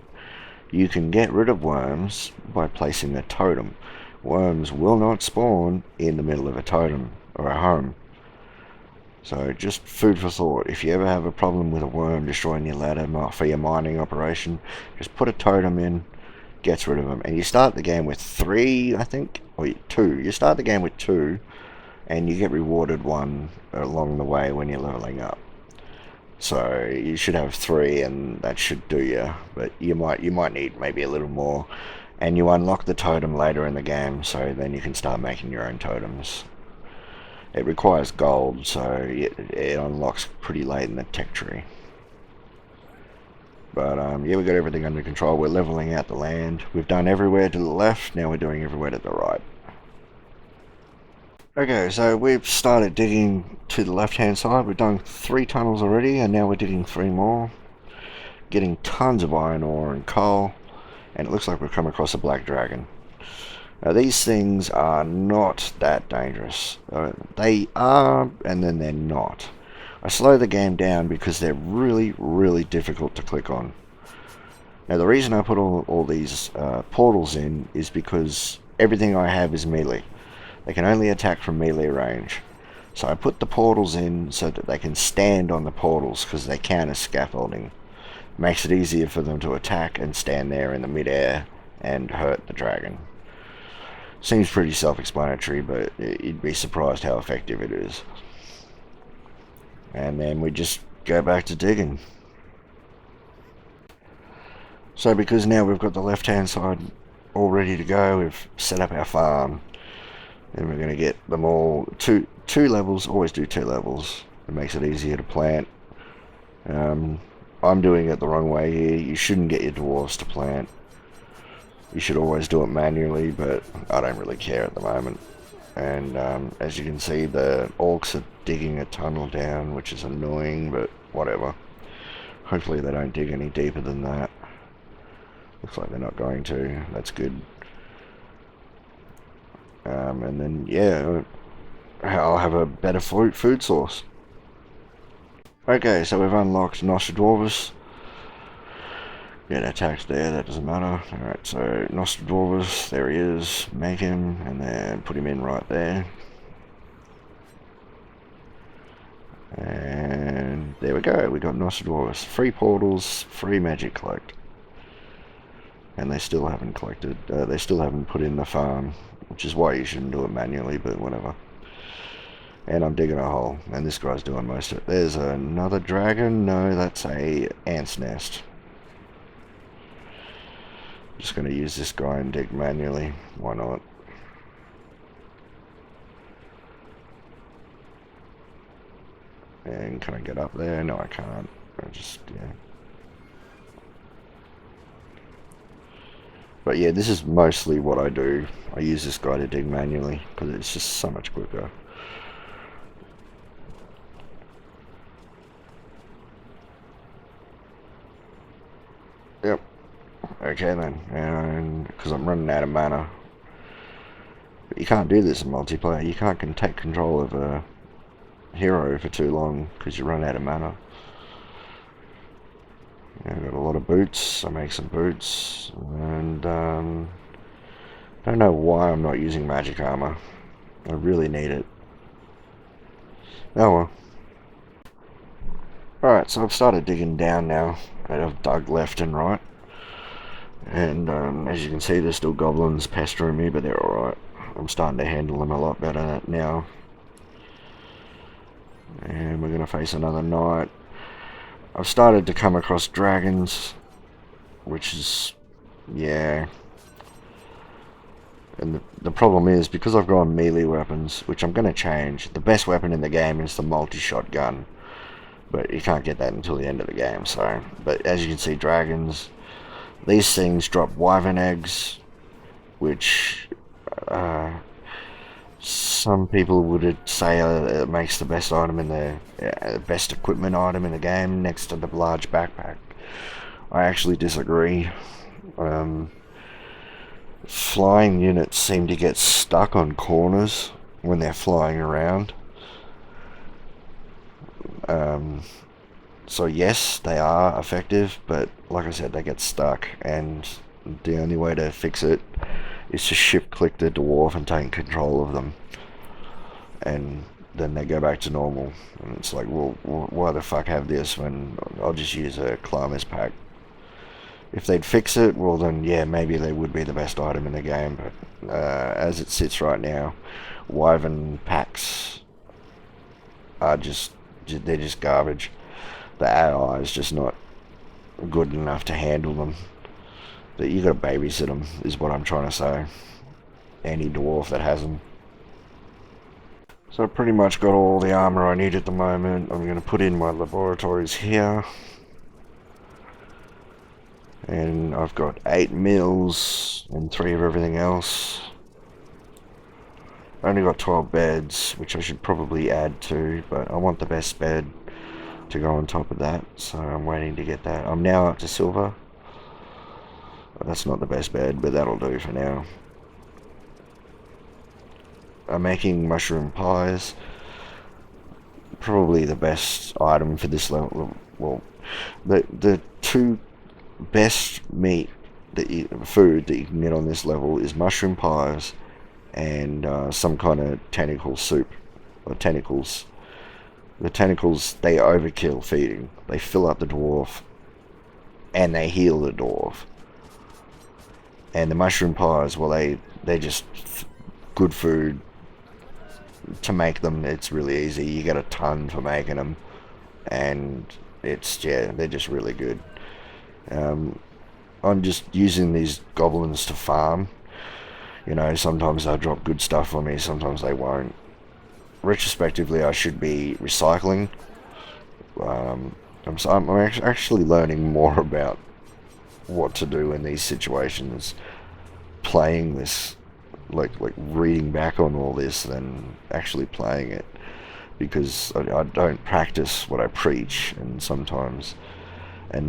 you can get rid of worms by placing a totem. Worms will not spawn in the middle of a totem or a home. So just food for thought. If you ever have a problem with a worm destroying your ladder for your mining operation, just put a totem in, gets rid of them. And you start the game with 3, I think, or 2. You start the game with 2, and you get rewarded 1 along the way when you're leveling up. So you should have 3, and that should do you. But you might need maybe a little more. And you unlock the totem later in the game, so then you can start making your own totems. It requires gold, so it unlocks pretty late in the tech tree. But yeah, we got everything under control. We're leveling out the land. We've done everywhere to the left, now we're doing everywhere to the right. Okay, so we've started digging to the left hand side. We've done 3 tunnels already, and now we're digging 3 more. Getting tons of iron ore and coal, and it looks like we've come across a black dragon. Now these things are not that dangerous. They are, and then they're not. I slow the game down because they're really, really difficult to click on. Now the reason I put all these portals in is because everything I have is melee. They can only attack from melee range. So I put the portals in so that they can stand on the portals because they count as scaffolding. Makes it easier for them to attack and stand there in the mid-air and hurt the dragon. Seems pretty self-explanatory, but you'd be surprised how effective it is. And then we just go back to digging. So because now we've got the left-hand side all ready to go, we've set up our farm. And we're going to get them all two levels. Always do 2 levels. It makes it easier to plant. I'm doing it the wrong way here. You shouldn't get your dwarves to plant. You should always do it manually, but I don't really care at the moment. And as you can see, the orcs are digging a tunnel down, which is annoying, but whatever. Hopefully they don't dig any deeper than that. Looks like they're not going to. That's good. And then, yeah, I'll have a better food source. Okay, so we've unlocked Nostradwarvus. Get attacked there, that doesn't matter. Alright, so Nostradwarvus, there he is. Make him, and then put him in right there. And there we go, we got Nostradwarvus. 3 portals, 3 magic collect. And they still haven't collected, they still haven't put in the farm, which is why you shouldn't do it manually, but whatever. And I'm digging a hole, and this guy's doing most of it. There's another dragon. No, that's a ant's nest. Just going to use this guy and dig manually. Why not? And can I get up there? No, I can't. I just, yeah. But yeah, this is mostly what I do. I use this guy to dig manually, because it's just so much quicker. Yep. Okay then, and because I'm running out of mana. But you can't do this in multiplayer. You can't take control of a hero for too long because you run out of mana. I've got a lot of boots. I make some boots, and I don't know why I'm not using magic armor. I really need it. Oh well. Alright, so I've started digging down now, and I've dug left and right. And as you can see, there's still goblins pestering me, but they're alright. I'm starting to handle them a lot better now. And we're going to face another night. I've started to come across dragons, which is, yeah. And the problem is, because I've gone melee weapons, which I'm going to change, the best weapon in the game is the multi-shot gun. But you can't get that until the end of the game, so. But as you can see, dragons, these things drop wyvern eggs, which some people would say it makes the best item in the best equipment item in the game next to the large backpack. I actually disagree. Flying units seem to get stuck on corners when they're flying around. So yes, they are effective, but like I said, they get stuck, and the only way to fix it is to shift click the dwarf and take control of them, and then they go back to normal. And it's like, well, why the fuck have this when I'll just use a climber's pack? If they'd fix it, well then yeah, maybe they would be the best item in the game, but as it sits right now, wyvern packs are they're just garbage. The AI is just not good enough to handle them. That you gotta babysit them, is what I'm trying to say. Any dwarf that has them. So I've pretty much got all the armor I need at the moment. I'm gonna put in my laboratories here. And I've got 8 mills and 3 of everything else. I only got 12 beds, which I should probably add to, but I want the best bed to go on top of that, so I'm waiting to get that. I'm now up to silver. That's not the best bed, but that'll do for now. I'm making mushroom pies. Probably the best item for this level. Well, the 2 best food that you can get on this level is mushroom pies and some kind of tentacle soup, or tentacles. The tentacles, they overkill feeding. They fill up the dwarf, and they heal the dwarf. And the mushroom pies, well, they're just good food to make them. It's really easy. You get a ton for making them, and they're just really good. I'm just using these goblins to farm. You know, sometimes they'll drop good stuff for me, sometimes they won't. Retrospectively, I should be recycling. I'm actually learning more about what to do in these situations, playing this, like reading back on all this than actually playing it, because I don't practice what I preach, and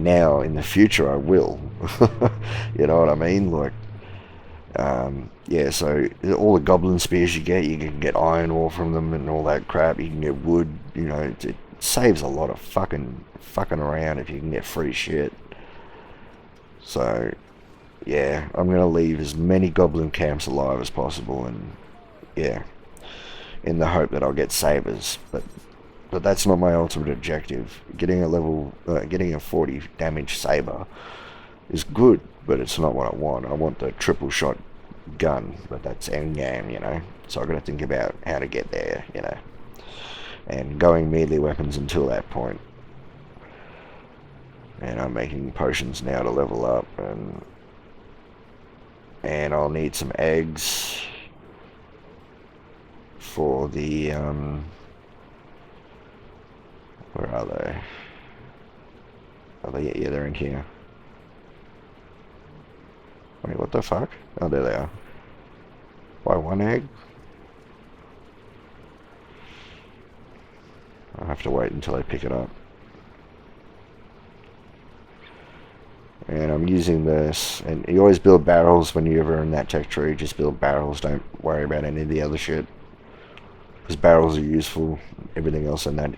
now in the future I will. You know what I mean? Like, yeah, so all the goblin spears you can get iron ore from them and all that crap. You can get wood, you know, it saves a lot of fucking around if you can get free shit. So, yeah, I'm going to leave as many goblin camps alive as possible, and, yeah, in the hope that I'll get sabers, but that's not my ultimate objective. Getting a 40 damage saber is good, but it's not what I want. I want the triple shot gun, but that's endgame, you know. So I've got to think about how to get there, you know, and going melee weapons until that point. And I'm making potions now to level up, and I'll need some eggs for the where are they? Yeah, they're in here. Wait, what the fuck? Oh, there they are. Why one egg? I'll have to wait until I pick it up. And I'm using this, and you always build barrels when you're ever in that tech tree. Just build barrels, don't worry about any of the other shit, because barrels are useful. Everything else in that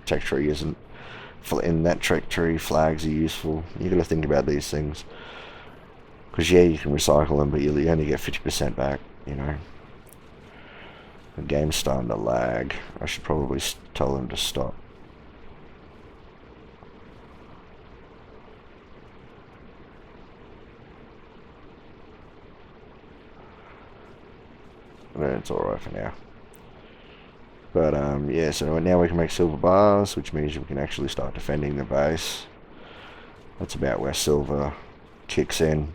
tech tree isn't. In that tech tree, flags are useful. You gotta think about these things, because yeah, you can recycle them, but you only get 50% back, you know. The game's starting to lag. I should probably tell them to stop. It's alright for now. But yeah, so now we can make silver bars, which means we can actually start defending the base. That's about where silver kicks in.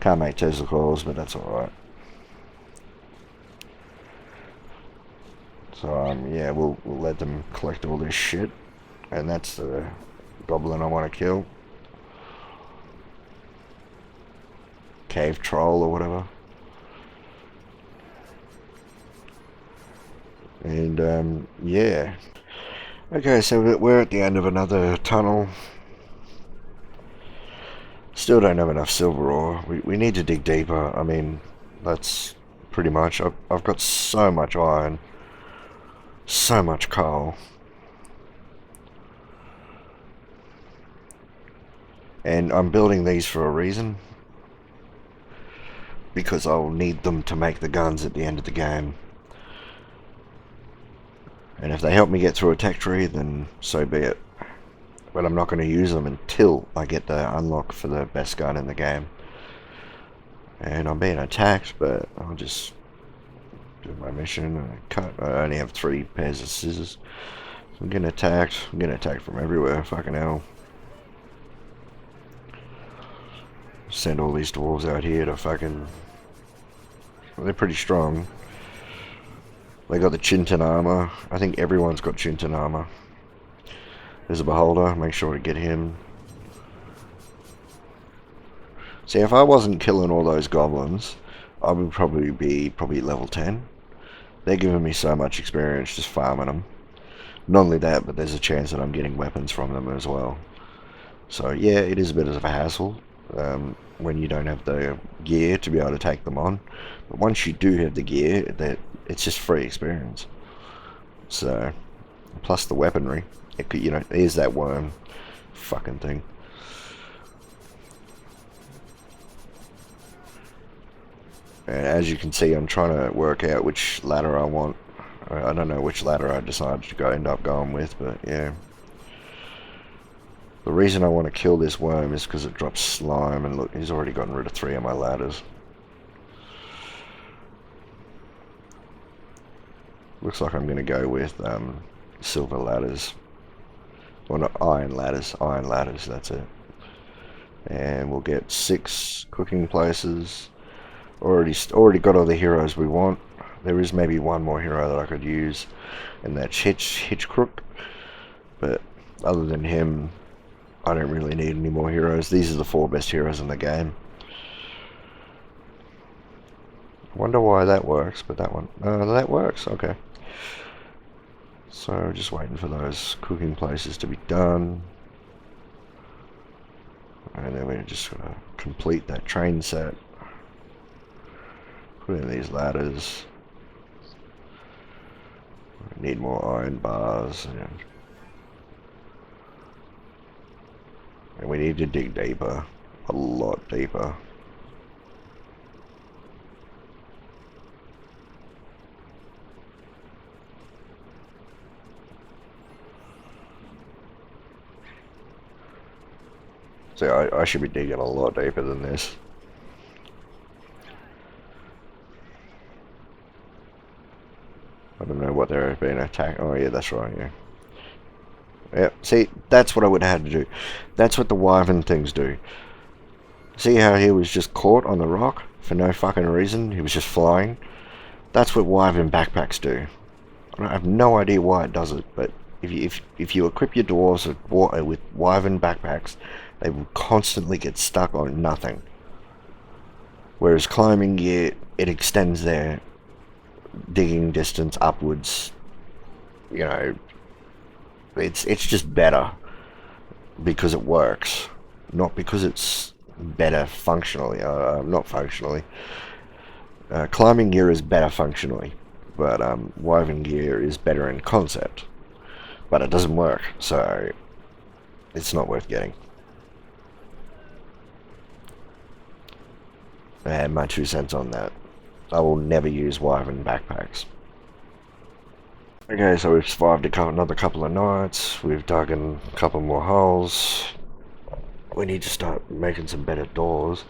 Can't make Tesla coils, but that's alright. So yeah, we'll let them collect all this shit, and that's the goblin I want to kill. Cave troll or whatever. And yeah. Okay, so we're at the end of another tunnel. Still don't have enough silver ore. We need to dig deeper. I mean, that's pretty much. I've got so much iron, so much coal, and I'm building these for a reason, because I'll need them to make the guns at the end of the game. And if they help me get through a tech tree, then so be it. But I'm not going to use them until I get the unlock for the best gun in the game. And I'm being attacked, but I'll just do my mission and cut. I only have 3 pairs of scissors. So I'm getting attacked. I'm getting attacked from everywhere. Fucking hell. Send all these dwarves out here to fucking... Well, they're pretty strong. They got the Chintan armor. I think everyone's got Chintan armor. There's a beholder. Make sure to get him. See, if I wasn't killing all those goblins, I would probably be level 10. They're giving me so much experience just farming them. Not only that, but there's a chance that I'm getting weapons from them as well. So yeah, it is a bit of a hassle when you don't have the gear to be able to take them on. But once you do have the gear, it's just free experience. So, plus the weaponry. It could, you know, there's that worm fucking thing. And as you can see, I'm trying to work out which ladder I want. I don't know which ladder I decided to end up going with, but yeah. The reason I want to kill this worm is because it drops slime, and look, he's already gotten rid of 3 of my ladders. Looks like I'm going to go with silver ladders. Well, not iron ladders, that's it. And we'll get 6 cooking places. Already got all the heroes we want. There is maybe one more hero that I could use, and that's Hitchcrook. But other than him, I don't really need any more heroes. These are the 4 best heroes in the game. I wonder why that works, but that one, that works, okay. So just waiting for those cooking places to be done. And then we're just gonna complete that train set. Put in these ladders. We need more iron bars. And we need to dig deeper. A lot deeper. So I should be digging a lot deeper than this. I don't know what they're being attacked. Oh yeah, that's right, yeah. Yep, see, that's what I would have had to do. That's what the wyvern things do. See how he was just caught on the rock for no fucking reason? He was just flying. That's what wyvern backpacks do. I have no idea why it does it, but if you equip your dwarves with wyvern backpacks, they will constantly get stuck on nothing. Whereas climbing gear, it extends their digging distance upwards. You know, it's just better because it works, not because it's better functionally. Not functionally. Climbing gear is better functionally, but wyvern gear is better in concept. But it doesn't work, so it's not worth getting. And my 2 cents on that. I will never use wyvern backpacks. Okay, so we've survived another couple of nights. We've dug in a couple more holes. We need to start making some better doors.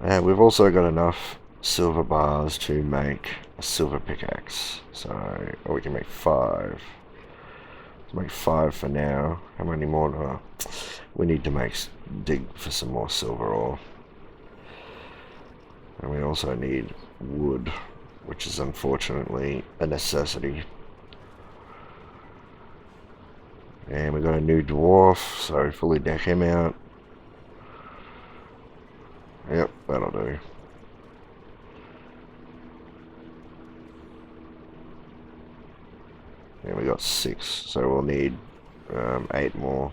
And we've also got enough silver bars to make a silver pickaxe. So, we can make 5. Let's make 5 for now. How many more? No. We need to dig for some more silver ore. And we also need wood, which is unfortunately a necessity. And we got a new dwarf, so fully deck him out. Yep, that'll do. And we got 6, so we'll need 8 more.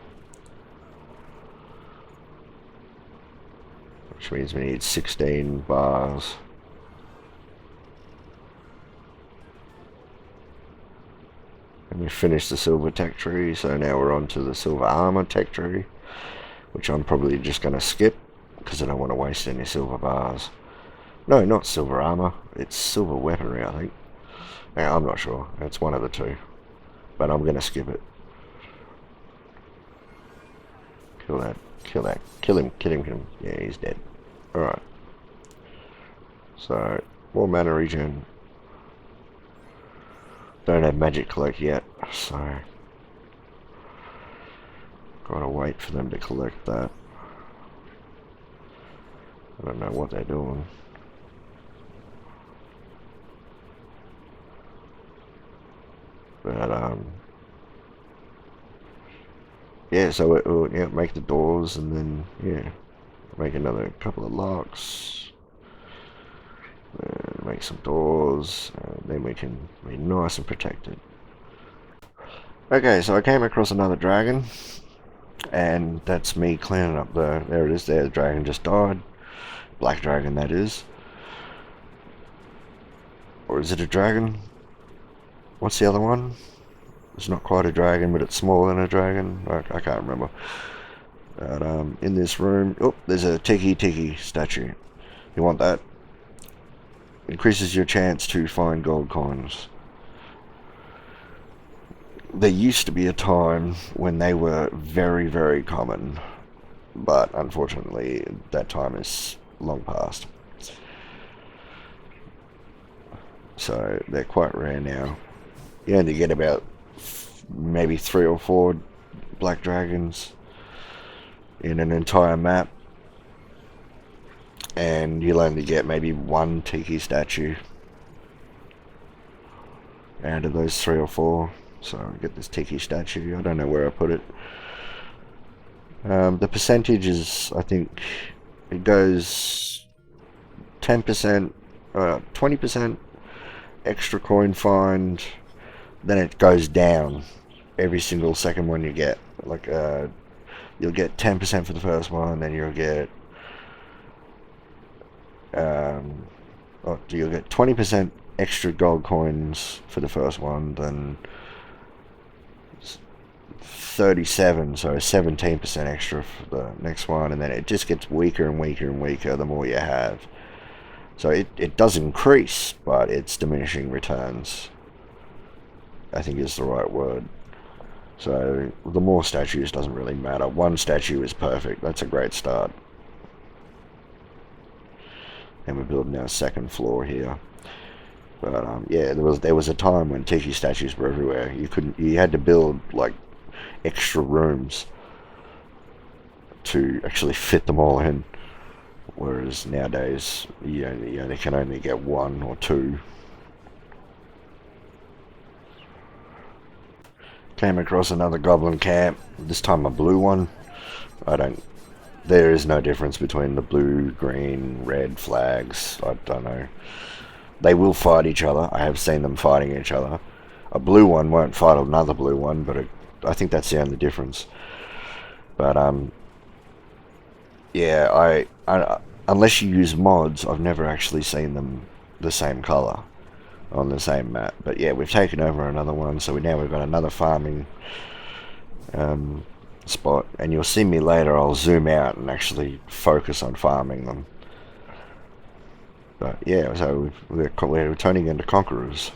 Which means we need 16 bars. And we finished the silver tech tree, so now we're on to the silver armor tech tree, which I'm probably just going to skip because I don't want to waste any silver bars. No, not silver armor, it's silver weaponry, I think. Yeah, I'm not sure, it's one of the 2, but I'm going to skip it. Kill him. Yeah, he's dead. Alright. So, more mana regen. Don't have magic collect yet, so gotta wait for them to collect that. I don't know what they're doing. But yeah, so we'll make the doors, and then yeah, make another couple of locks, make some doors, and then we can be nice and protected. Okay, so I came across another dragon, and that's me cleaning up there it is there, the dragon just died. Black dragon, that is. Or is it a dragon? What's the other one? It's not quite a dragon, but it's smaller than a dragon. I can't remember. But in this room, oh, there's a Tiki statue. You want that? increases your chance to find gold coins. There used to be a time when they were very, very common, but unfortunately that time is long past. So they're quite rare now. You only get about maybe 3 or 4 black dragons in an entire map, and you'll only get maybe 1 tiki statue out of those 3 or 4. So I get this tiki statue. I don't know where I put it. The percentage is, I think, it goes 10%, 20% extra coin find, then it goes down every single second one you get. Like, you'll get 10% for the first one, then you'll get you'll get 20% extra gold coins for the first one, then 37, so 17% extra for the next one, and then it just gets weaker and weaker and weaker the more you have. So it does increase, but it's diminishing returns, I think is the right word. So the more statues doesn't really matter. 1 statue is perfect. That's a great start. And we're building our 2nd floor here. But yeah, there was a time when tiki statues were everywhere. You had to build like extra rooms to actually fit them all in. Whereas nowadays, you only can only get 1 or 2. Came across another goblin camp, this time a blue one. There is no difference between the blue, green, red flags. I don't know. They will fight each other. I have seen them fighting each other. A blue one won't fight another blue one, but I think that's the only difference. But yeah, unless you use mods, I've never actually seen them the same color on the same map. But yeah, we've taken over another one, so we've got another farming spot, and you'll see me later. I'll zoom out and actually focus on farming them. But yeah, so we're turning into conquerors.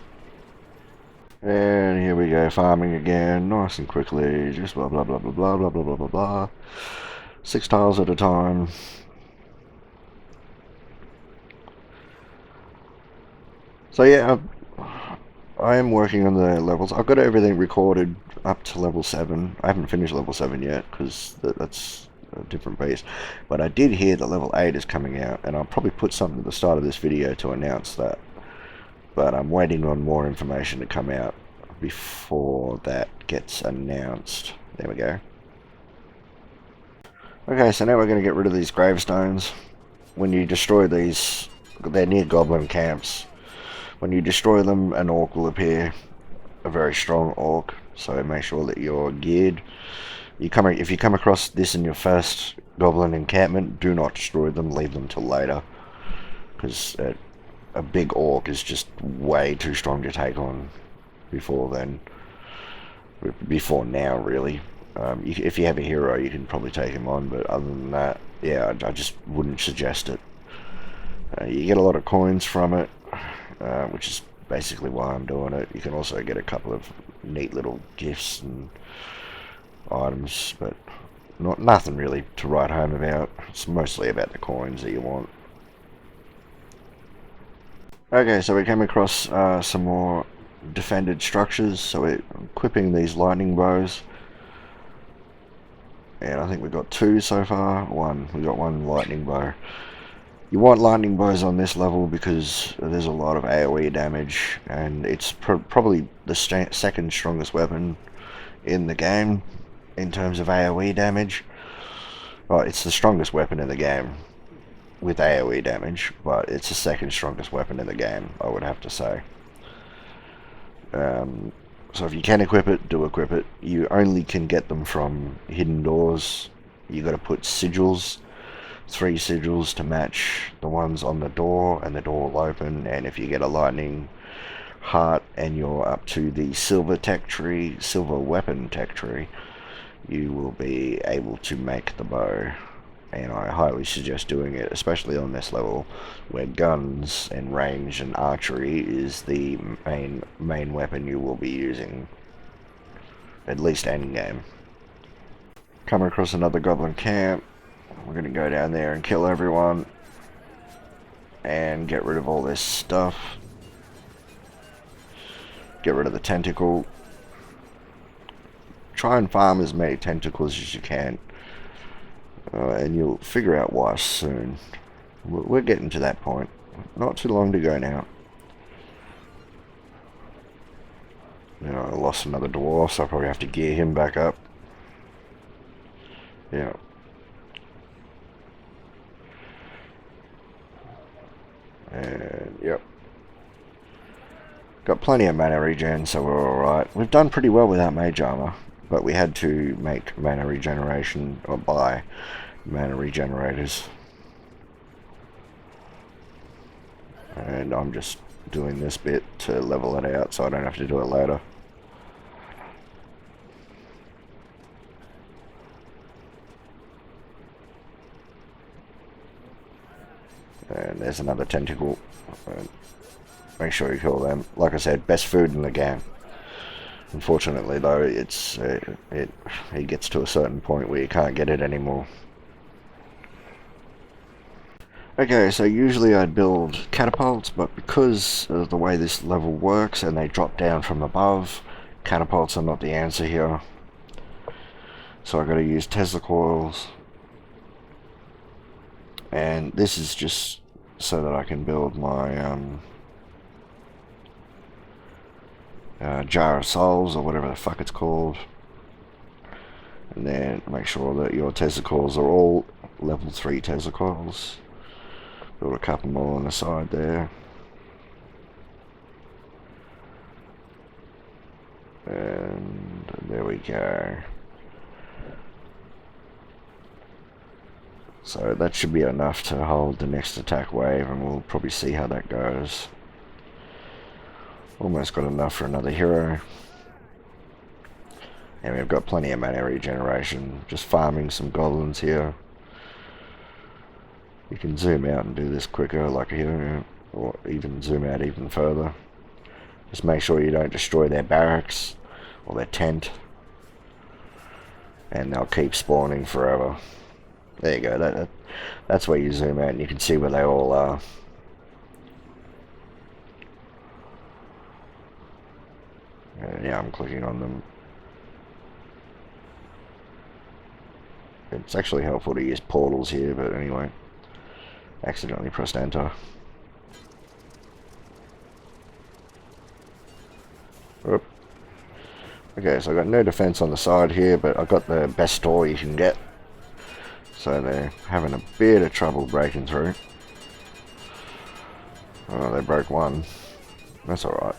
And here we go, farming again, nice and quickly, just blah blah blah blah blah blah blah blah blah blah. 6 tiles at a time. So yeah, I am working on the levels. I've got everything recorded up to level 7. I haven't finished level 7 yet, because that's a different beast. But I did hear that level 8 is coming out, and I'll probably put something at the start of this video to announce that. But I'm waiting on more information to come out before that gets announced. There we go. Okay, so now we're going to get rid of these gravestones. When you destroy these, they're near goblin camps. When you destroy them, an orc will appear, a very strong orc. So make sure that you're geared. If you come across this in your first goblin encampment, do not destroy them. Leave them till later, because a big orc is just way too strong to take on before now, really. If you have a hero, you can probably take him on, but other than that, yeah, I just wouldn't suggest it. You get a lot of coins from it, which is basically why I'm doing it. You can also get a couple of neat little gifts and items, but nothing really to write home about. It's mostly about the coins that you want. Okay, so we came across some more defended structures, so we're equipping these lightning bows. And I think we've got 2 so far. We got 1 lightning bow. You want lightning bows on this level because there's a lot of AoE damage, and it's probably the 2nd strongest weapon in the game in terms of AoE damage. Well, it's the strongest weapon in the game with AoE damage, but it's the 2nd strongest weapon in the game, I would have to say. So if you can equip it, do equip it. You only can get them from hidden doors. You got to put sigils, 3 sigils to match the ones on the door, and the door will open. And if you get a lightning heart and you're up to the silver weapon tech tree, you will be able to make the bow. and I highly suggest doing it, especially on this level where guns and range and archery is the main weapon you will be using, at least endgame. Come across another goblin camp. We're going to go down there and kill everyone and get rid of all this stuff. Get rid of the tentacle. Try and farm as many tentacles as you can, and you'll figure out why soon. We're getting to that point. Not too long to go now. You know, I lost another dwarf, so I'll probably have to gear him back up. Yeah. And, yep. Got plenty of mana regen, so we're alright. We've done pretty well without mage armor, but we had to make mana regeneration, or buy mana regenerators. And I'm just doing this bit to level it out so I don't have to do it later. And there's another tentacle. Make sure you kill them. Like I said, best food in the game. Unfortunately though, it's it gets to a certain point where you can't get it anymore. Okay, so usually I'd build catapults, but because of the way this level works and they drop down from above, catapults are not the answer here. So I've got to use Tesla coils. And this is just so that I can build my jar of souls, or whatever the fuck it's called. And then make sure that your Tesla coils are all level 3 Tesla coils. Build a couple more on the side there. And there we go. So that should be enough to hold the next attack wave, and we'll probably see how that goes. Almost got enough for another hero. And we've got plenty of mana regeneration. Just farming some goblins here. You can zoom out and do this quicker, like here, or even zoom out even further. Just make sure you don't destroy their barracks or their tent, and they'll keep spawning forever. There you go. That's where you zoom out and you can see where they all are. And yeah, I'm clicking on them. It's actually helpful to use portals here, but anyway. Accidentally pressed enter. Oop. Okay, so I got no defense on the side here, but I got the best door you can get. So they're having a bit of trouble breaking through. Oh, they broke one. That's alright.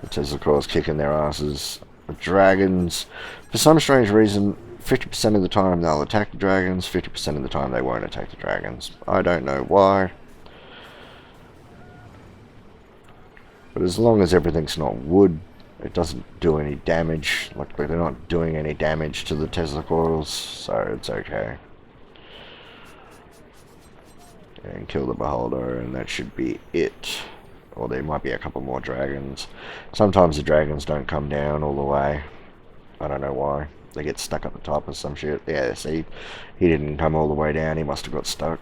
The Tesla coils kicking their asses. The dragons, for some strange reason, 50% of the time they'll attack the dragons, 50% of the time they won't attack the dragons. I don't know why. But as long as everything's not wood, it doesn't do any damage. Like, they're not doing any damage to the Tesla coils, so it's okay. And kill the beholder, and that should be it. Or there might be a couple more dragons. Sometimes the dragons don't come down all the way. I don't know why. They get stuck at the top or some shit. Yeah, see, he didn't come all the way down. He must have got stuck.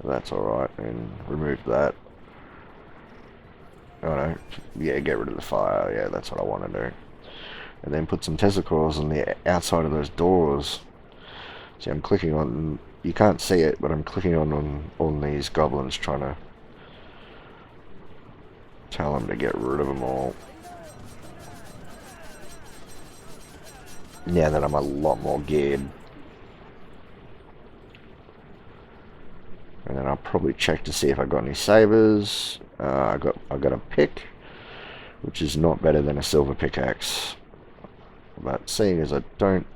That's alright. And remove that. Oh no. Yeah, get rid of the fire. Yeah, that's what I want to do. And then put some Tesla coils on the outside of those doors. See, I'm clicking on... You can't see it, but I'm clicking on these goblins, trying to tell them to get rid of them all. Now that I'm a lot more geared. And then I'll probably check to see if I got any sabers. I got a pick, which is not better than a silver pickaxe. But seeing as I don't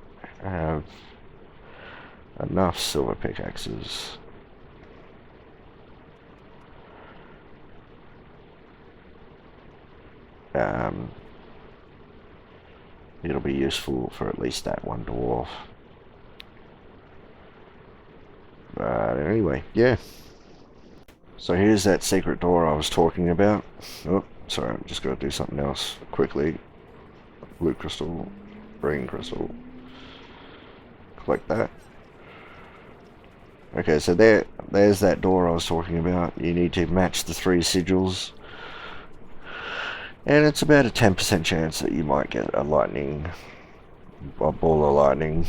have enough silver pickaxes, it'll be useful for at least that one dwarf. But anyway, yeah. So here's that secret door I was talking about. Oh, sorry, I'm just going to do something else quickly. Blue crystal, green crystal. Collect that. Okay, so there's that door I was talking about. You need to match the 3 sigils. And it's about a 10% chance that you might get a ball of lightning.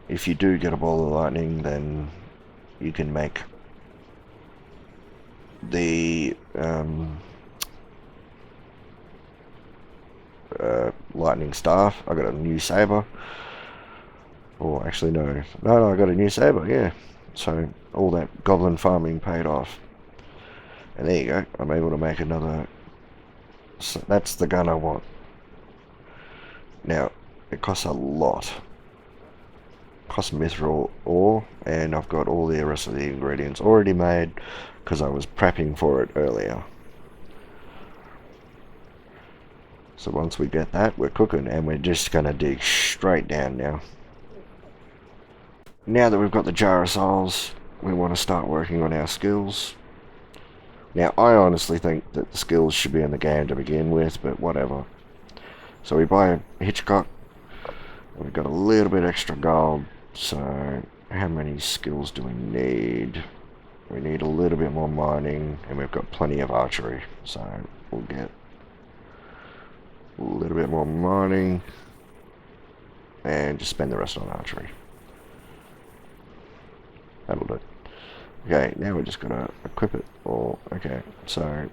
If you do get a ball of lightning, then you can make the lightning staff. I got a new saber. Or actually no, I got a new saber, yeah. So all that goblin farming paid off. And there you go, I'm able to make another. So that's the gun I want. Now, it costs a lot. It costs mithril ore, and I've got all the rest of the ingredients already made because I was prepping for it earlier. So once we get that, we're cooking, and we're just gonna dig straight down now. Now that we've got the jar of souls, we want to start working on our skills. Now, I honestly think that the skills should be in the game to begin with, but whatever. So we buy a Hitchcock. We've got a little bit extra gold, so how many skills do we need? We need a little bit more mining, and we've got plenty of archery, so we'll get a little bit more mining, and just spend the rest on archery. That'll do. Okay, now we're just gonna equip it all. Okay, so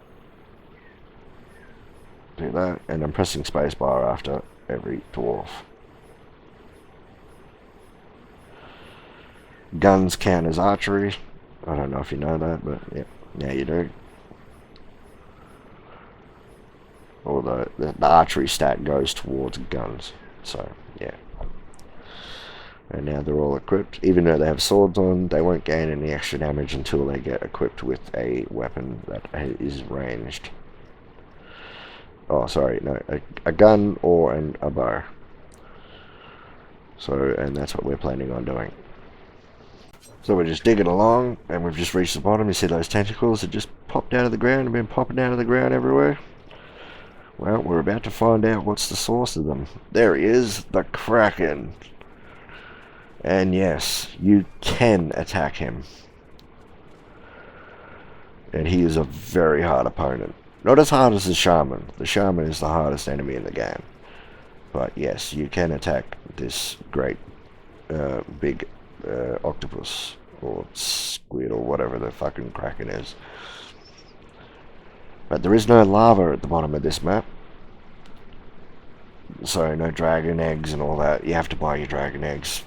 do that, and I'm pressing spacebar after every dwarf. Guns count as archery. I don't know if you know that, but yeah, yeah you do. Or the archery stat goes towards guns. So yeah. And now they're all equipped. Even though they have swords on, they won't gain any extra damage until they get equipped with a weapon that is ranged. Oh, sorry, no, a gun or a bow. So, and that's what we're planning on doing. So we're just digging along, and we've just reached the bottom. You see those tentacles that just popped out of the ground and been popping out of the ground everywhere? Well, we're about to find out what's the source of them. There he is, the Kraken. And yes, you can attack him. And he is a very hard opponent. Not as hard as the Shaman. The Shaman is the hardest enemy in the game. But yes, you can attack this great big octopus or squid or whatever the fucking Kraken is. But there is no lava at the bottom of this map. So no dragon eggs and all that. You have to buy your dragon eggs.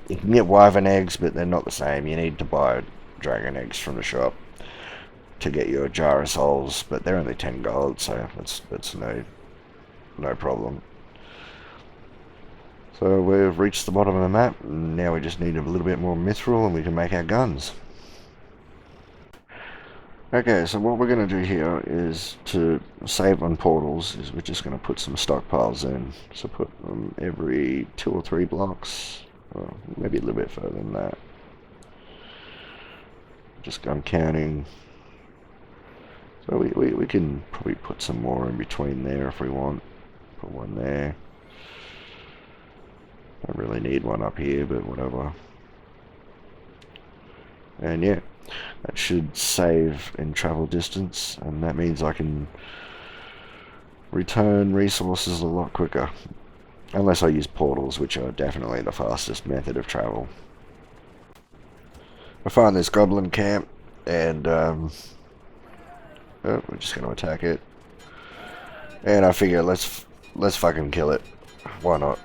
You can get wyvern eggs, but they're not the same. You need to buy dragon eggs from the shop to get your jar of souls, but they're only 10 gold, so that's no problem. So we've reached the bottom of the map, and now we just need a little bit more mithril and we can make our guns. Okay, so what we're going to do here is to save on portals, is we're just going to put some stockpiles in. So put them every 2 or 3 blocks. Well, maybe a little bit further than that. I'm counting. So we can probably put some more in between there if we want. Put one there. Don't really need one up here, but whatever. And yeah, that should save in travel distance, and that means I can return resources a lot quicker. Unless I use portals, which are definitely the fastest method of travel. I find this goblin camp, and oh, we're just going to attack it. And I figure let's fucking kill it. Why not?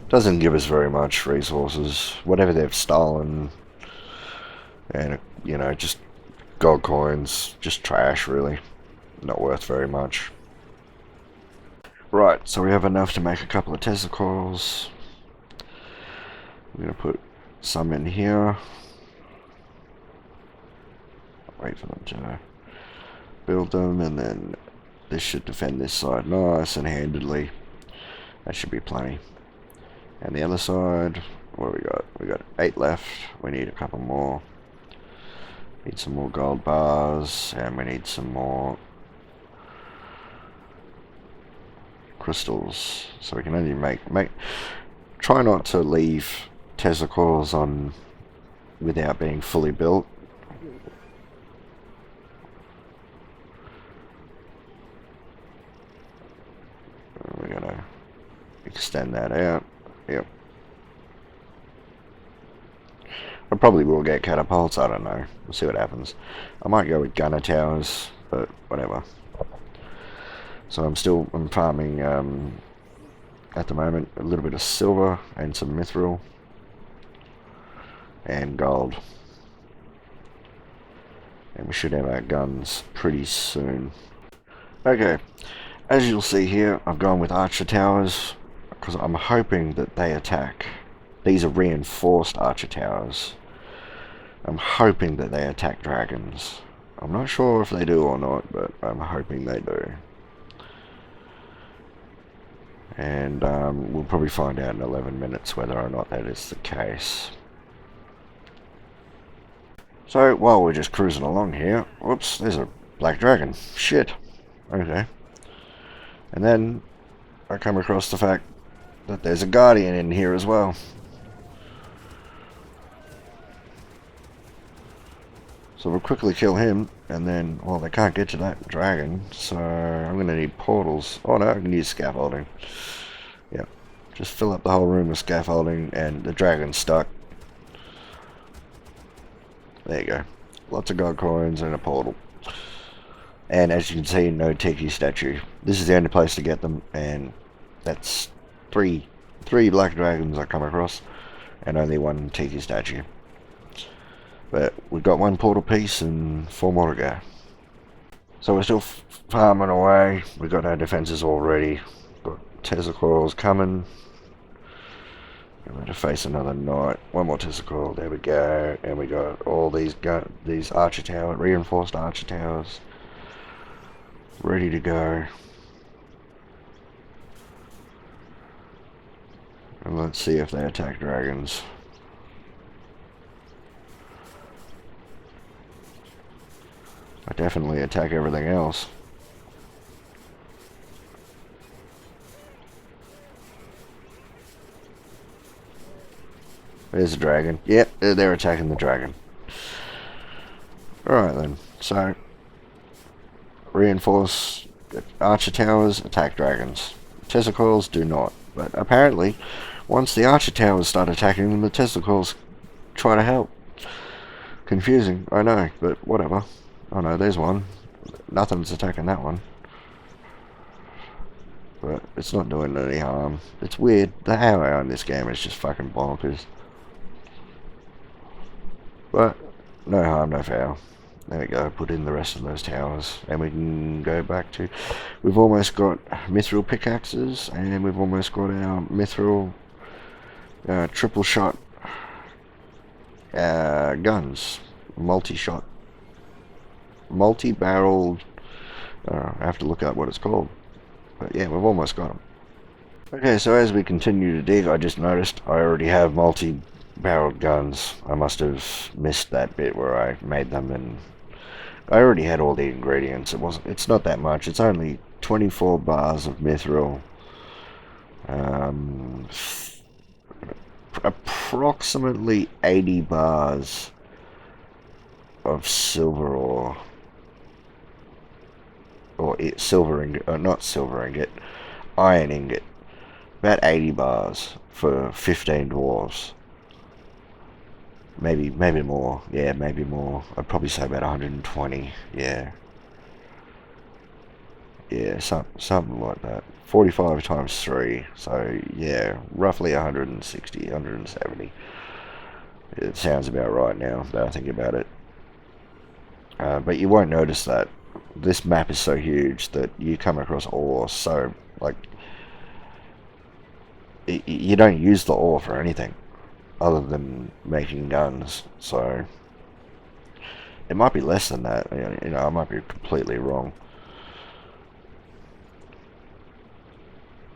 Doesn't give us very much resources. Whatever they've stolen, and you know, just gold coins, just trash really. Not worth very much. Right, so we have enough to make a couple of testicles. I'm going to put some in here. Wait for them to build them, and then this should defend this side nice and handedly. That should be plenty. And the other side, what do we got? We got 8 left. We need a couple more. Need some more gold bars, and we need some more crystals. So we can only try not to leave testicles on without being fully built. We're gonna extend that out. Yep. I probably will get catapults, I don't know. We'll see what happens. I might go with gunner towers, but whatever. So I'm farming at the moment a little bit of silver and some mithril and gold. And we should have our guns pretty soon. Okay, as you'll see here, I've gone with archer towers because I'm hoping that they attack. These are reinforced archer towers. I'm hoping that they attack dragons. I'm not sure if they do or not, but I'm hoping they do. And we'll probably find out in 11 minutes whether or not that is the case. So, while we're just cruising along here, whoops, there's a black dragon. Shit. Okay. And then I come across the fact that there's a guardian in here as well. So we'll quickly kill him, and then, well, they can't get to that dragon, so I'm going to need portals. Oh no, I can use scaffolding. Yep. Just fill up the whole room with scaffolding, and the dragon's stuck. There you go. Lots of gold coins and a portal. And as you can see, no tiki statue. This is the only place to get them, and that's three black dragons I come across, and only one tiki statue. But we've got one portal piece and 4 more to go. So we're still farming away. We've got our defenses all ready. Got Tesla coils coming. I'm going to face another knight. One more Tesla coil. There we go. And we got all these archer towers, reinforced archer towers, ready to go. And let's see if they attack dragons. I definitely attack everything else. There's a dragon. Yep, they're attacking the dragon. Alright then, so reinforce archer towers, attack dragons. Tesla coils do not. But apparently, once the archer towers start attacking them, the Tesla coils try to help. Confusing, I know, but whatever. Oh no, there's one. Nothing's attacking that one. But it's not doing any harm. It's weird. The AI in this game is just fucking bonkers. But no harm, no foul. There we go, put in the rest of those towers. And we can go back to... We've almost got mithril pickaxes, and we've almost got our mithril triple shot guns. Multi-shot. Multi-barreled... I have to look up what it's called. But yeah, we've almost got them. Okay, so as we continue to dig, I just noticed I already have multi-barreled guns. I must have missed that bit where I made them, and I already had all the ingredients. It's not that much. It's only 24 bars of mithril. Approximately 80 bars of silver ore. Or silver ingot, not silver ingot, iron ingot. About 80 bars for 15 dwarves. Maybe more. Yeah, maybe more. I'd probably say about 120. Yeah. Yeah, something like that. 45 times 3. So, yeah, roughly 160, 170. It sounds about right now that I think about it. But you won't notice that. This map is so huge that you come across ore so, like, you don't use the ore for anything other than making guns, so it might be less than that. You know, I might be completely wrong.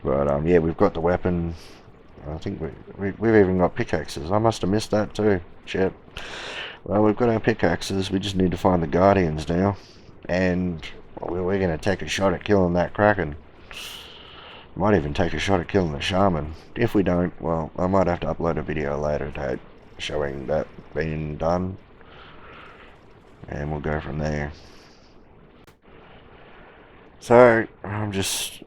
But yeah, we've got the weapon. I think we've even got pickaxes. I must have missed that too. Shit. Well, we've got our pickaxes. We just need to find the guardians now. And we're going to take a shot at killing that kraken. Might even take a shot at killing the shaman. If we don't, well, I might have to upload a video later date showing that being done. And we'll go from there. So, I'm just,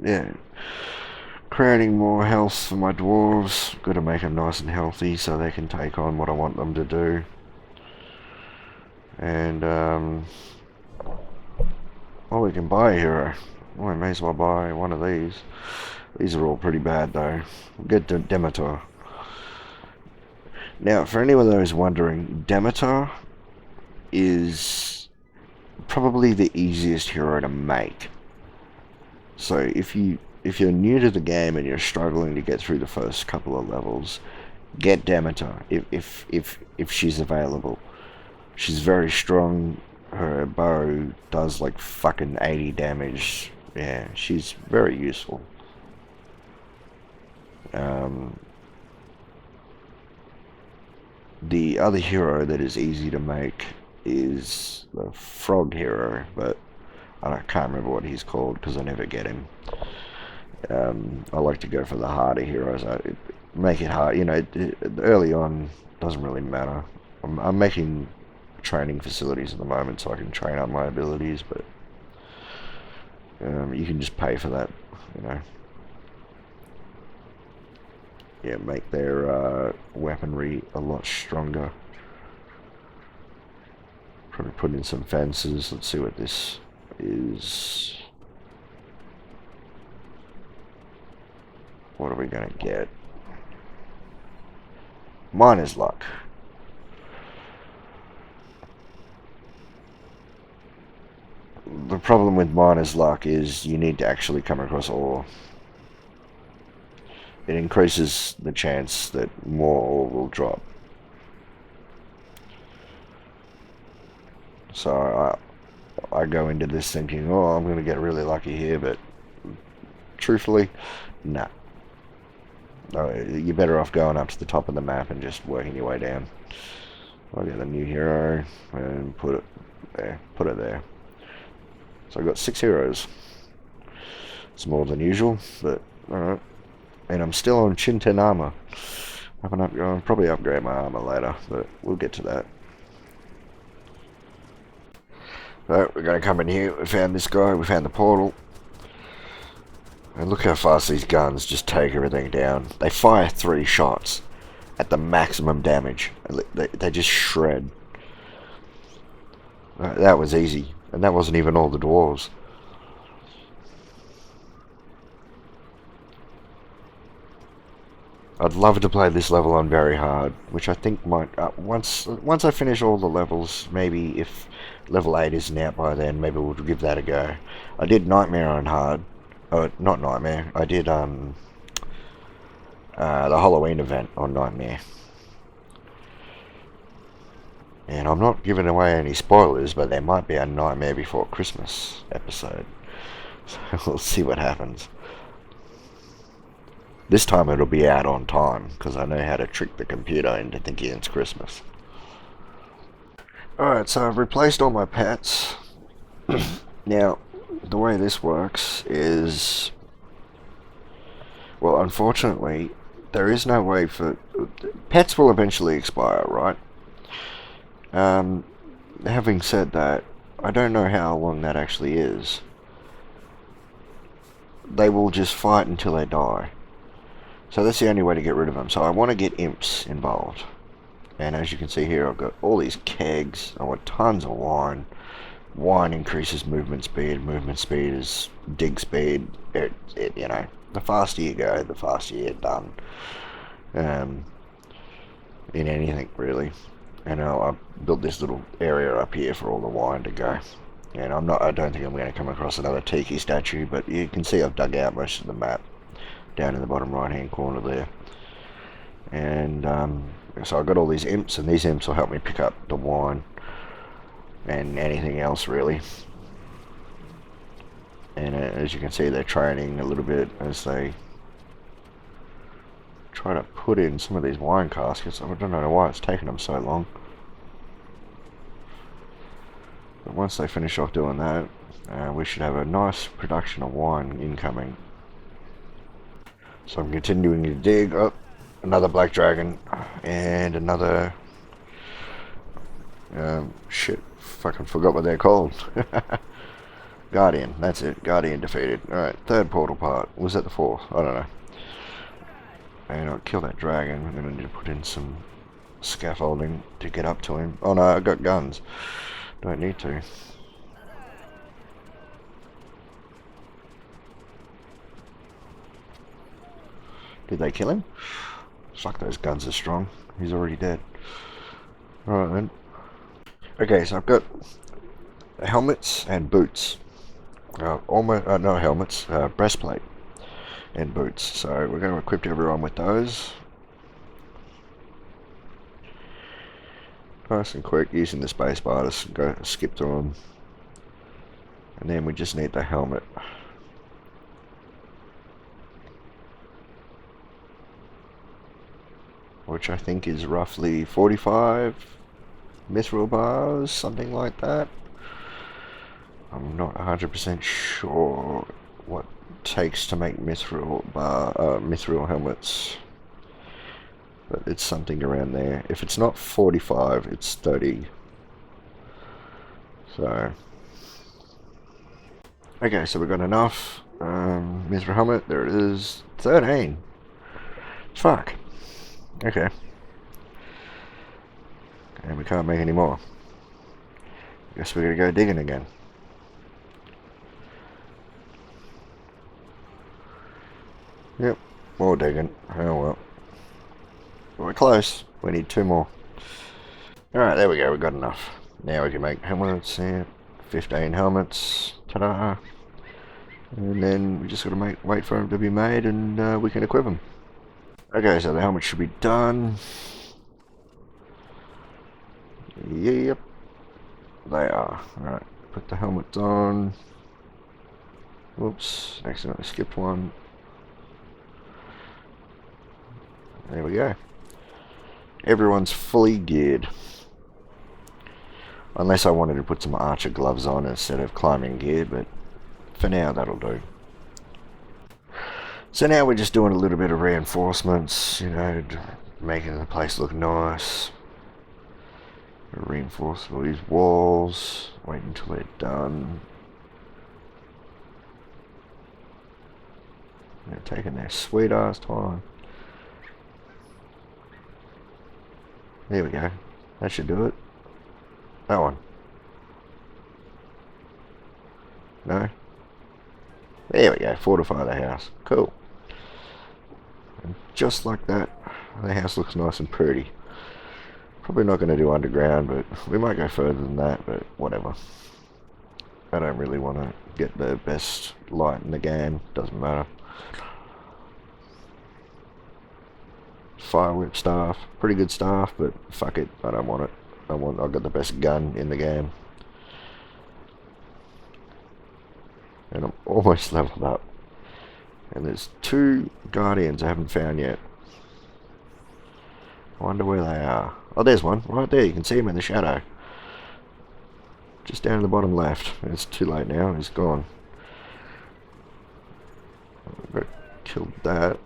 creating more health for my dwarves. Got to make them nice and healthy so they can take on what I want them to do. And, well, we can buy a hero. Well, I may as well buy one of these. These are all pretty bad though. We'll get to Demeter. Now, for anyone that is wondering, Demeter is probably the easiest hero to make. So if you're new to the game and you're struggling to get through the first couple of levels, get Demeter if she's available. She's very strong. Her bow does like fucking 80 damage. Yeah, she's very useful. The other hero that is easy to make is the frog hero, but I can't remember what he's called because I never get him. I like to go for the harder heroes. Make it hard, early on doesn't really matter. I'm making training facilities at the moment so I can train up my abilities, but you can just pay for that, Yeah, make their weaponry a lot stronger. Probably put in some fences. Let's see what this is. What are we gonna get? Miner's luck. The problem with miner's luck is you need to actually come across ore. It increases the chance that more ore will drop. So I go into this thinking, oh, I'm going to get really lucky here, but truthfully, nah. No, you're better off going up to the top of the map and just working your way down. I'll get a new hero and put it there. So I've got 6 heroes. It's more than usual, but alright. And I'm still on Chinten armor. I'll probably upgrade my armor later, but we'll get to that. So we're going to come in here. We found this guy. We found the portal. And look how fast these guns just take everything down. They fire 3 shots at the maximum damage. They just shred. That was easy. And that wasn't even all the dwarves. I'd love to play this level on very hard, which I think might, once I finish all the levels, maybe if level 8 isn't out by then, maybe we'll give that a go. I did Nightmare on hard. Not Nightmare, I did the Halloween event on Nightmare. And I'm not giving away any spoilers, but there might be a Nightmare Before Christmas episode. So we'll see what happens. This time it'll be out on time, because I know how to trick the computer into thinking it's Christmas. Alright, so I've replaced all my pets. Now, the way this works is... Well, unfortunately, there is no way for... Pets will eventually expire, right? Having said that, I don't know how long that actually is. They will just fight until they die. So that's the only way to get rid of them. So I want to get imps involved. And as you can see here, I've got all these kegs. I want tons of wine. Wine increases movement speed. Movement speed is dig speed. The faster you go, the faster you get done. In anything, really. And I've built this little area up here for all the wine to go. And I don't think I'm going to come across another tiki statue, but you can see I've dug out most of the map down in the bottom right hand corner there. And so I've got all these imps, and these imps will help me pick up the wine and anything else really. And as you can see, they're training a little bit as they try to put in some of these wine caskets. I don't know why it's taking them so long. But once they finish off doing that, we should have a nice production of wine incoming. So I'm continuing to dig up another black dragon and another shit, fucking forgot what they're called. Guardian, that's it, Guardian defeated. Alright, third portal part. Was that the fourth? I don't know. And I'll kill that dragon. I'm going to need to put in some scaffolding to get up to him. Oh no, I got guns. Don't need to. Did they kill him? Fuck, those guns are strong. He's already dead. Alright then. Okay, so I've got helmets and boots. Almost, no helmets, breastplate and boots. So we're going to equip everyone with those. Nice and quick, using the space bar to go skip through them. And then we just need the helmet. Which I think is roughly 45 mithril bars, something like that. I'm not 100% sure what it takes to make mithril helmets, but it's something around there. If it's not 45, it's 30. So, okay, so we've got enough mithril helmet. There it is, 13. Fuck. Okay. And we can't make any more. Guess we're gonna go digging again. Yep, more digging. Oh well. We're close. We need 2 more. Alright, there we go. We've got enough. Now we can make helmets. Yeah, 15 helmets. Ta-da! And then we just gotta wait for them to be made, and we can equip them. Okay, so the helmet should be done. Yep, they are. Alright, put the helmets on. Whoops, accidentally skipped one. There we go. Everyone's fully geared. Unless I wanted to put some archer gloves on instead of climbing gear, but for now that'll do. So now we're just doing a little bit of reinforcements, you know, making the place look nice. Reinforce all these walls, wait until they're done. They're taking their sweet ass time. There we go. That should do it. That one. No? There we go. Fortify the house. Cool. And just like that, the house looks nice and pretty. Probably not going to do underground, but we might go further than that, but whatever. I don't really want to get the best light in the game. Doesn't matter. Fire whip staff. Pretty good staff, but fuck it. I don't want it. I've got the best gun in the game. And I'm almost leveled up. And there's 2 guardians I haven't found yet. I wonder where they are. Oh, there's one. Right there. You can see him in the shadow. Just down in the bottom left. It's too late now. He's gone. I've killed that.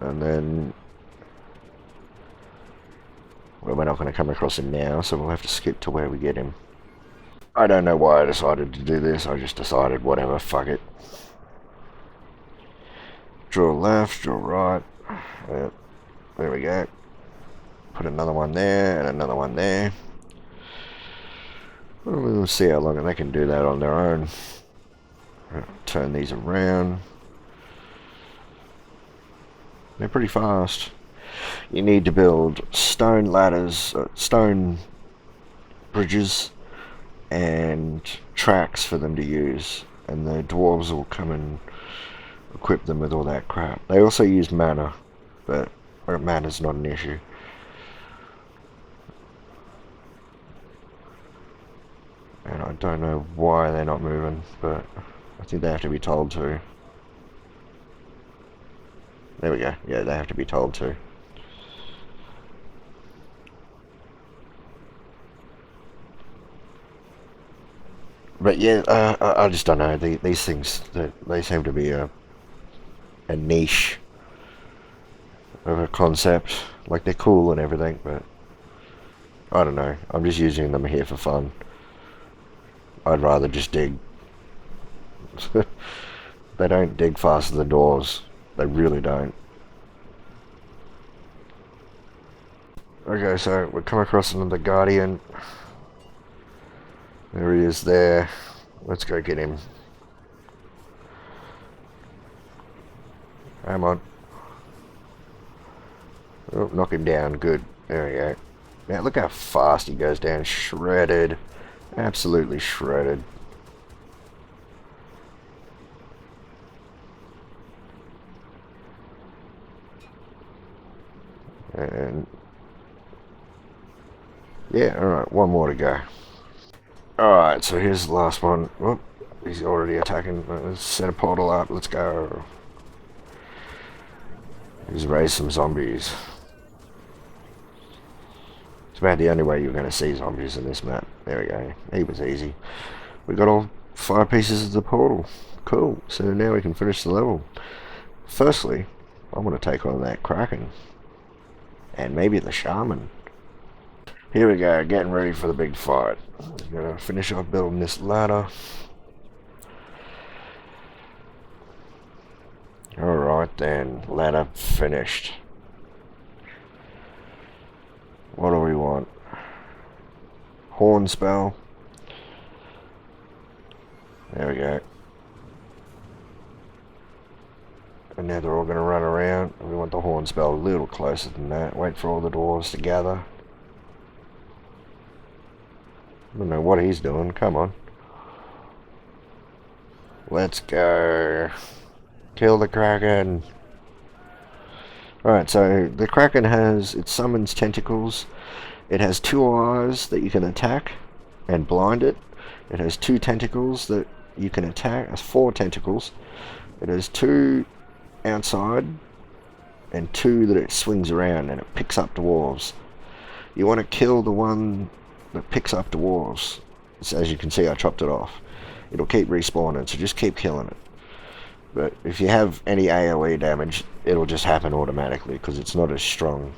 And then... well, we're not going to come across him now, so we'll have to skip to where we get him. I don't know why I decided to do this. I just decided, whatever, fuck it. Draw left, draw right. Yep. There we go. Put another one there and another one there. We'll see how long they can do that on their own. Turn these around. They're pretty fast. You need to build stone ladders, stone bridges, and tracks for them to use. And the dwarves will come and equip them with all that crap. They also use mana, but mana's not an issue. And I don't know why they're not moving, but I think they have to be told to. There we go. Yeah, they have to be told to. But yeah, I just don't know. These things, they seem to be a niche of a concept. Like, they're cool and everything, but I don't know. I'm just using them here for fun. I'd rather just dig. They don't dig faster than doors. They really don't. Okay, so we come across another guardian. There he is there. Let's go get him. Come on. Oh, knock him down. Good. There we go. Now look how fast he goes down. Shredded. Absolutely shredded. And yeah, alright, one more to go. Alright, so here's the last one. Oh, he's already attacking. Let's set a portal up. Let's go. Let's raise some zombies. It's about the only way you're going to see zombies in this map. There we go. He was easy. We got all 5 pieces of the portal. Cool. So now we can finish the level. Firstly, I want to take on that Kraken. And maybe the Shaman. Here we go, getting ready for the big fight. We're gonna finish off building this ladder. Alright then, ladder finished. What do we want? Horn spell. There we go. And now they're all going to run around. We want the horn spell a little closer than that. Wait for all the dwarves to gather. I don't know what he's doing. Come on. Let's go. Kill the Kraken. Alright, so the Kraken it summons tentacles. It has 2 eyes that you can attack and blind it. It has 2 tentacles that you can attack. It has 4 tentacles. It has 2 outside and 2 that it swings around and it picks up dwarves. You want to kill the one that picks up dwarves. So as you can see, I chopped it off. It'll keep respawning, so just keep killing it. But if you have any AoE damage, it'll just happen automatically because it's not as strong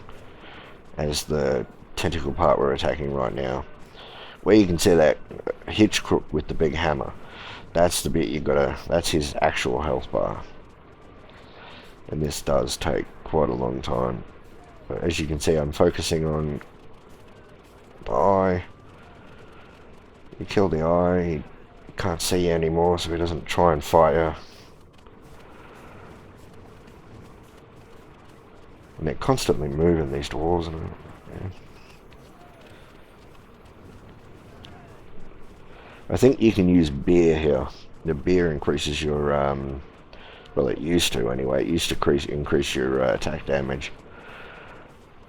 as the tentacle part we're attacking right now. Where you can see that hitch crook with the big hammer, that's the bit you gotta, that's his actual health bar. And this does take quite a long time. But as you can see, I'm focusing on the eye. You kill the eye, he can't see you anymore, so he doesn't try and fight you. And they're constantly moving, these dwarves. Yeah. I think you can use beer here. The beer increases your, well, it used to anyway. It used to increase your attack damage.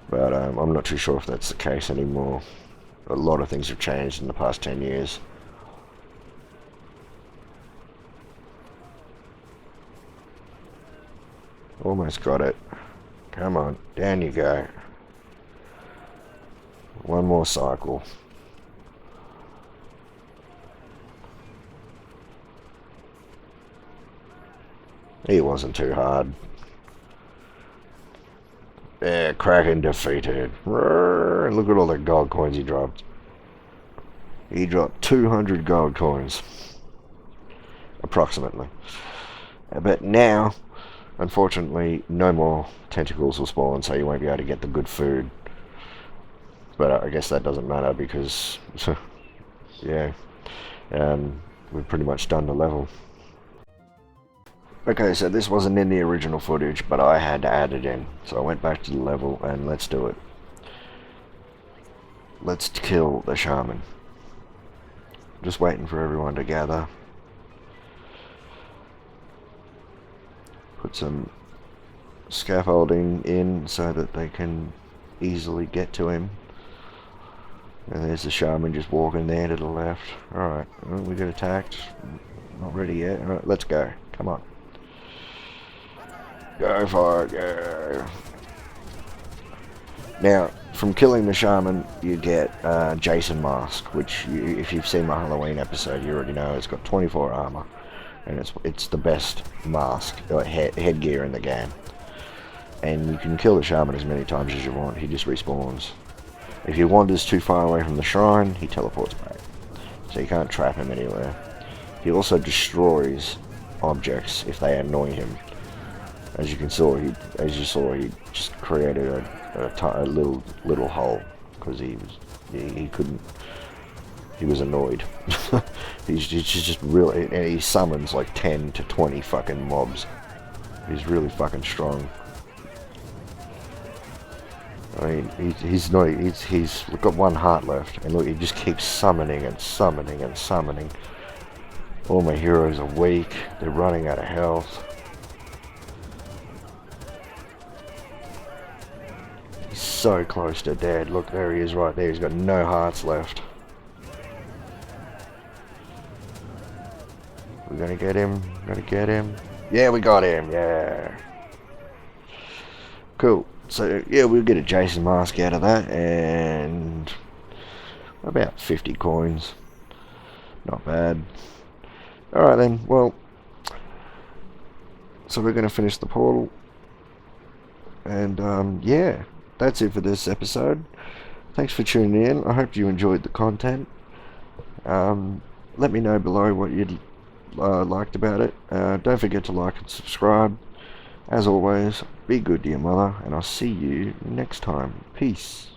But I'm not too sure if that's the case anymore. A lot of things have changed in the past 10 years. Almost got it. Come on, down you go. One more cycle. He wasn't too hard. Yeah, Kraken defeated. And look at all the gold coins he dropped. He dropped 200 gold coins. Approximately. But now, unfortunately, no more tentacles will spawn, so you won't be able to get the good food. But I guess that doesn't matter because, yeah, we've pretty much done the level. Okay, so this wasn't in the original footage, but I had to add it in. So I went back to the level and let's do it. Let's kill the Shaman. Just waiting for everyone to gather. Put some scaffolding in so that they can easily get to him. And there's the Shaman just walking there to the left. Alright, well, we get attacked. Not ready yet. Alright, let's go. Come on. Go for it, go. Now, from killing the Shaman, you get Jason Mask, which, if you've seen my Halloween episode, you already know it's got 24 armor. And it's the best mask, or headgear in the game. And you can kill the Shaman as many times as you want. He just respawns. If your wander's too far away from the shrine, he teleports back. So you can't trap him anywhere. He also destroys objects if they annoy him. As you saw, he just created a little hole because he couldn't. He was annoyed. he's just really, and he summons like 10 to 20 fucking mobs. He's really fucking strong. I mean, he's got one heart left, and look, he just keeps summoning and summoning and summoning. All my heroes are weak. They're running out of health. He's so close to dead. Look, there he is right there. He's got no hearts left. We're gonna get him. Gonna get him. Yeah, we got him. Yeah. Cool. So, yeah, we'll get a Jason Mask out of that, and about 50 coins. Not bad. Alright then, well, so we're going to finish the portal, and yeah, that's it for this episode. Thanks for tuning in. I hope you enjoyed the content. Let me know below what you liked about it. Don't forget to like and subscribe. As always, be good to your mother, and I'll see you next time. Peace.